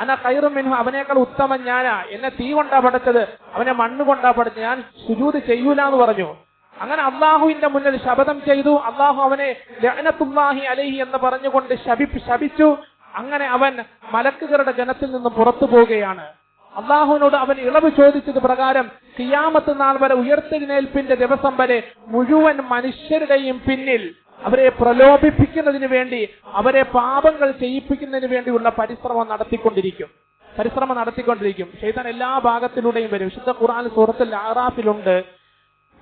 അന ഖൈറും മിൻഹു, അവനേക്കാൾ ഉത്തമൻ ഞാനാ, എന്നെ തീ കൊണ്ടാ പഠിച്ചത്, അവനെ മണ്ണ് കൊണ്ടാ പഠിച്ചത്, ഞാൻ സുജൂദ് ചെയ്യൂല എന്ന് പറഞ്ഞു. അങ്ങനെ അള്ളാഹുവിന്റെ മുന്നിൽ ശപഥം ചെയ്തു. അള്ളാഹു അവനെ ലഅനത്തുല്ലാഹി അലൈഹി എന്ന് പറഞ്ഞുകൊണ്ട് ശപിച്ചു. അങ്ങനെ അവൻ മലക്കുകളുടെ ജനത്തിൽ നിന്നും പുറത്തു പോവുകയാണ്. അള്ളാഹുവിനോട് അവൻ ഇളവ് ചോദിച്ചത് പ്രകാരം ഖിയാമത്ത് നാൾ വരെ, ഉയർത്തെഴുന്നേൽപ്പിന്റെ ദിവസം വരെ മുഴുവൻ മനുഷ്യരുടെയും പിന്നിൽ അവരെ പ്രലോഭിപ്പിക്കുന്നതിന് വേണ്ടി, അവരെ പാപങ്ങൾ ചെയ്യിപ്പിക്കുന്നതിന് വേണ്ടിയുള്ള പരിശ്രമം നടത്തിക്കൊണ്ടിരിക്കും. ശൈത്താൻ എല്ലാ ഭാഗത്തിലൂടെയും വരും. വിശുദ്ധ ഖുർആൻ സൂറത്തുൽ അഅറാഫിലുണ്ട്,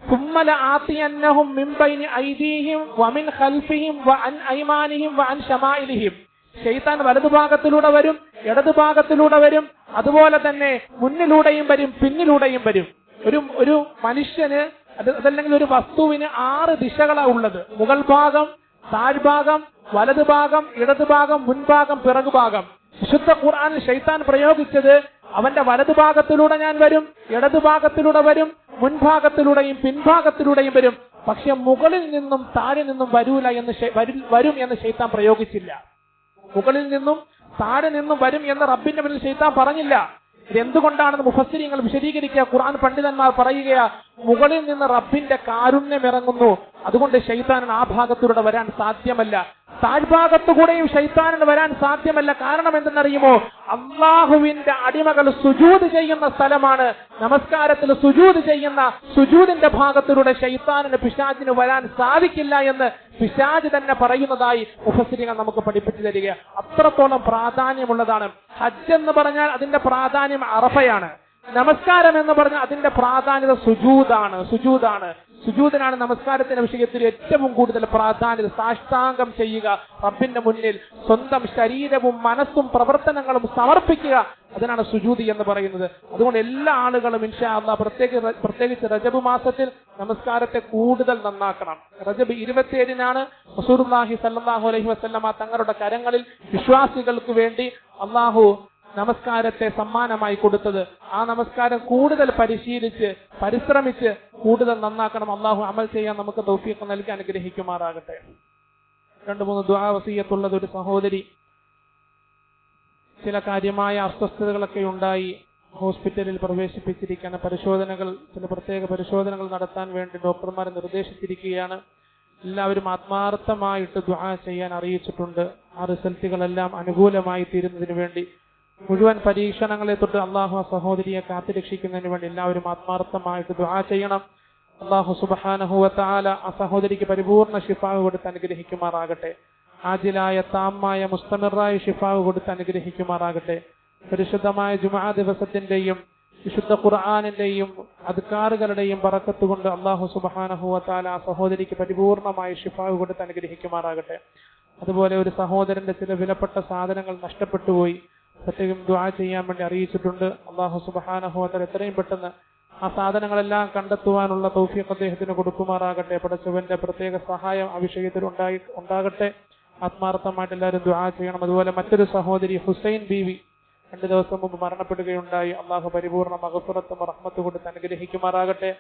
ثم لآتينهم من بين أيديهم ومن خلفهم وعن أيمانهم وعن شمائلهم. ശൈത്താൻ വലതുഭാഗത്തിലൂടെ വരും, ഇടതുഭാഗത്തിലൂടെ വരും, അതുപോലെ തന്നെ മുന്നിലൂടെയും വരും, പിന്നിലൂടെയും വരും. ഒരു മനുഷ്യന് അതല്ലെങ്കിൽ ഒരു വസ്തുവിന് 6 ദിശകളാണ് ഉള്ളത്. മുകൾ ഭാഗം, താഴ്ഭാഗം, വലതുഭാഗം, ഇടതുഭാഗം, മുൻഭാഗം, പിറകുഭാഗം. വിശുദ്ധ ഖുർആനിൽ ശൈത്താൻ പ്രയോഗിച്ചത്, അവന്റെ വലതുഭാഗത്തിലൂടെ ഞാൻ വരും, ഇടതുഭാഗത്തിലൂടെ വരും, മുൻഭാഗത്തിലൂടെയും പിൻഭാഗത്തിലൂടെയും വരും, പക്ഷെ മുകളിൽ നിന്നും താഴെ നിന്നും വരും എന്ന് ശൈത്താൻ പ്രയോഗിച്ചില്ല. മുകളിൽ നിന്നും താഴെ നിന്നും വരും എന്ന് റബ്ബിന്റെ മുന്നിൽ ശൈത്താൻ പറഞ്ഞില്ല. ഇതെന്തുകൊണ്ടാണെന്ന് മുഫസ്സിരീങ്ങൾ വിശദീകരിക്കുക. ഖുർആൻ പണ്ഡിതന്മാർ പറയുകയാ, മുകളിൽ നിന്ന് റബ്ബിന്റെ കാരുണ്യം ഇറങ്ങുന്നു, അതുകൊണ്ട് ശൈത്താനിന് ആ ഭാഗത്തൂടെ വരാൻ സാധ്യമല്ല, താഴ്ഭാഗത്തുകൂടെയും ശൈത്താനിന് വരാൻ സാധ്യമല്ല. കാരണം എന്തെന്നറിയുമോ? അള്ളാഹുവിന്റെ അടിമകൾ സുജൂദ് ചെയ്യുന്ന സ്ഥലമാണ്. നമസ്കാരത്തിൽ സുജൂദ് ചെയ്യുന്ന സുജൂദിന്റെ ഭാഗത്തിലൂടെ ശൈത്താനിന്, പിശാചിന് വരാൻ സാധിക്കില്ല എന്ന് പിശാച് തന്നെ പറയുന്നതായി മുഫസ്സിരീങ്ങൾ നമുക്ക് പഠിപ്പിച്ചു തരിക. അത്രത്തോളം പ്രാധാന്യമുള്ളതാണ്. ഹജ്ജ് എന്ന് പറഞ്ഞാൽ അതിന്റെ പ്രാധാന്യം അറഫയാണ്. നമസ്കാരം എന്ന് പറഞ്ഞാൽ അതിന്റെ പ്രാധാന്യത സുജൂദാണ്. സുജൂദിനാണ് നമസ്കാരത്തിന്റെ വിഷയത്തിൽ ഏറ്റവും കൂടുതൽ പ്രാധാന്യത. സാഷ്ടാംഗം ചെയ്യുക, റബ്ബിന്റെ മുന്നിൽ സ്വന്തം ശരീരവും മനസ്സും പ്രവർത്തനങ്ങളും സമർപ്പിക്കുക, അതിനാണ് സുജൂദ് എന്ന് പറയുന്നത്. അതുകൊണ്ട് എല്ലാ ആളുകളും ഇൻഷാ അല്ലാഹ് പ്രത്യേകിച്ച് റജബ് മാസത്തിൽ നമസ്കാരത്തെ കൂടുതൽ നന്നാക്കണം. റജബ് 27-നാണ് റസൂലുള്ളാഹി സ്വല്ലല്ലാഹു അലൈഹി വസല്ലമ തങ്ങളുടെ കരങ്ങളിൽ വിശ്വാസികൾക്ക് വേണ്ടി അള്ളാഹു നമസ്കാരത്തെ സമ്മാനമായി കൊടുത്തത്. ആ നമസ്കാരം കൂടുതൽ പരിശ്രമിച്ച് കൂടുതൽ നന്നാക്കണം. അള്ളാഹു അമൽ ചെയ്യാൻ നമുക്ക് തൗഫീഖ് നൽകി അനുഗ്രഹിക്കുമാറാകട്ടെ. 2-3 ദുആ വസിയത്തുള്ളത്. ഒരു സഹോദരി ചില കാര്യമായ അസ്വസ്ഥതകളൊക്കെ ഉണ്ടായി ഹോസ്പിറ്റലിൽ പ്രവേശിപ്പിച്ചിരിക്കുകയാണ്. ചില പ്രത്യേക പരിശോധനകൾ നടത്താൻ വേണ്ടി ഡോക്ടർമാർ നിർദ്ദേശിച്ചിരിക്കുകയാണ്. എല്ലാവരും ആത്മാർത്ഥമായിട്ട് ദുആ ചെയ്യാൻ അറിയിച്ചിട്ടുണ്ട്. ആ റിസൾട്ടുകളെല്ലാം അനുകൂലമായി തീരുന്നതിന് വേണ്ടി, മുഴുവൻ പരീക്ഷണങ്ങളെ തൊട്ട് അള്ളാഹു ആ സഹോദരിയെ കാത്തുരക്ഷിക്കുന്നതിന് വേണ്ടി എല്ലാവരും ആത്മാർത്ഥമായിട്ട് ദുആ ചെയ്യണം. അള്ളാഹു സുബ്ഹാനഹു വ തആല ആ സഹോദരിക്ക് പരിപൂർണ ശിഫാവ് കൊടുത്ത് അനുഗ്രഹിക്കുമാറാകട്ടെ. ആജിലായ താമായ മുസ്തമിറായ ശിഫാവ് കൊടുത്ത് അനുഗ്രഹിക്കുമാറാകട്ടെ. പരിശുദ്ധമായ ജുമുഅ ദിവസത്തിന്റെയും വിശുദ്ധ ഖുർആനിന്റെയും അദ്കാറുകളുടെയും ബറക്കത്ത് കൊണ്ട് അള്ളാഹു സുബ്ഹാനഹു വ തആല ആ സഹോദരിക്ക് പരിപൂർണമായ ശിഫാവ് കൊടുത്ത് അനുഗ്രഹിക്കുമാറാകട്ടെ. അതുപോലെ ഒരു സഹോദരന്റെ ചില വിലപ്പെട്ട സാധനങ്ങൾ നഷ്ടപ്പെട്ടുപോയി, പ്രത്യേകം ദുആ ചെയ്യാൻ വേണ്ടി അറിയിച്ചിട്ടുണ്ട്. അള്ളാഹു സുബ്ഹാനഹു വ തആല എത്രയും പെട്ടെന്ന് ആ സാധനങ്ങളെല്ലാം കണ്ടെത്തുവാനുള്ള തൗഫീഖ് അദ്ദേഹത്തിന് കൊടുക്കുമാറാകട്ടെ. പടച്ചവന്റെ പ്രത്യേക സഹായം ആ വിഷയത്തിൽ ഉണ്ടാകട്ടെ. ആത്മാർത്ഥമായിട്ട് എല്ലാവരും ദുആ ചെയ്യണം. അതുപോലെ മറ്റൊരു സഹോദരി ഹുസൈൻ ബീവി 2 ദിവസം മുമ്പ് മരണപ്പെടുകയുണ്ടായി. അള്ളാഹു പരിപൂർണ മഗ്ഫിറത്തും റഹ്മത്തും കൊടുത്ത് അനുഗ്രഹിക്കുമാറാകട്ടെ.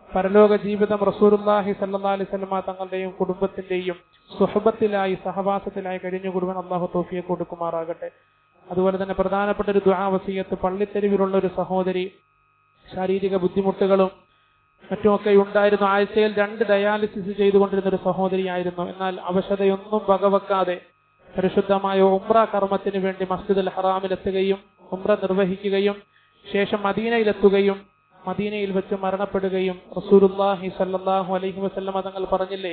പരലോക ജീവിതം റസൂലുള്ളാഹി സ്വല്ലല്ലാഹു അലൈഹി വസല്ലമ തങ്ങളുടെയും കുടുംബത്തിന്റെയും സുഹബത്തിലായി സഹവാസത്തിലായി കഴിഞ്ഞുകൂടുവാൻ അള്ളാഹു തൗഫീഖ് കൊടുക്കുമാറാകട്ടെ. അതുപോലെ തന്നെ പ്രധാനപ്പെട്ട ഒരു ദുആ വസിയത്ത്, പള്ളിത്തെരുവിലുള്ള ഒരു സഹോദരി ശാരീരിക ബുദ്ധിമുട്ടുകളും മറ്റുമൊക്കെ ഉണ്ടായിരുന്നു. ആഴ്ചയിൽ 2 ഡയാലിസിസ് ചെയ്തുകൊണ്ടിരുന്ന ഒരു സഹോദരിയായിരുന്നു. എന്നാൽ അവശതയൊന്നും വകവെക്കാതെ പരിശുദ്ധമായ ഉംറ കർമ്മത്തിന് വേണ്ടി മസ്ജിദുൽ ഹറാമിലെത്തുകയും ഉംറ നിർവഹിക്കുകയും ശേഷം മദീനയിലെത്തുകയും മദീനയിൽ വെച്ച് മരണപ്പെടുകയും റസൂലുള്ളാഹി സ്വല്ലല്ലാഹു അലൈഹി വസല്ലമ തങ്ങൾ പറഞ്ഞില്ലേ,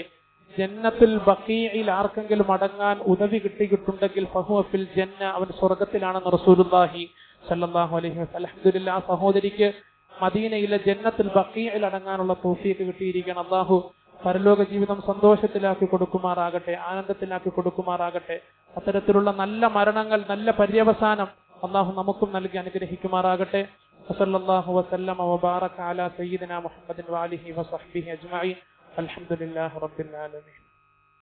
ജന്നത്തുൽ ബഖീഇൽ ആർക്കെങ്കിലും അടങ്ങാൻ ഉദവി കിട്ടിയിട്ടുണ്ടെങ്കിൽ ഫഹുവ ഫിൽ ജന്ന, അവൻ സ്വർഗ്ഗത്തിലാണെന്ന് റസൂലുള്ളാഹി സ്വല്ലല്ലാഹു അലൈഹി വസല്ലം. അൽഹംദുലില്ലാഹ്, ആ സഹോദരിക്ക് മദീനയിലെ ജന്നത്തുൽ ബഖീഇൽ അടങ്ങാനുള്ള തൗഫീഖ് കിട്ടിയിരിക്കുകയാണ്. അല്ലാഹു പരലോക ജീവിതം സന്തോഷത്തിലാക്കി കൊടുക്കുമാറാകട്ടെ, ആനന്ദത്തിലാക്കി കൊടുക്കുമാറാകട്ടെ. അത്തരത്തിലുള്ള നല്ല മരണങ്ങൾ, നല്ല പര്യവസാനം അല്ലാഹു നമുക്കും നൽകി അനുഗ്രഹിക്കുമാറാകട്ടെ. വസല്ലല്ലാഹു വസല്ലമ വബാറക അലാ സയ്യിദിനാ മുഹമ്മദിൻ വഅലിഹി വസഹ്ബിഹി അജ്മഈൻ. അൽഹംദുലില്ലാഹി റബ്ബിൽ ആലമീൻ.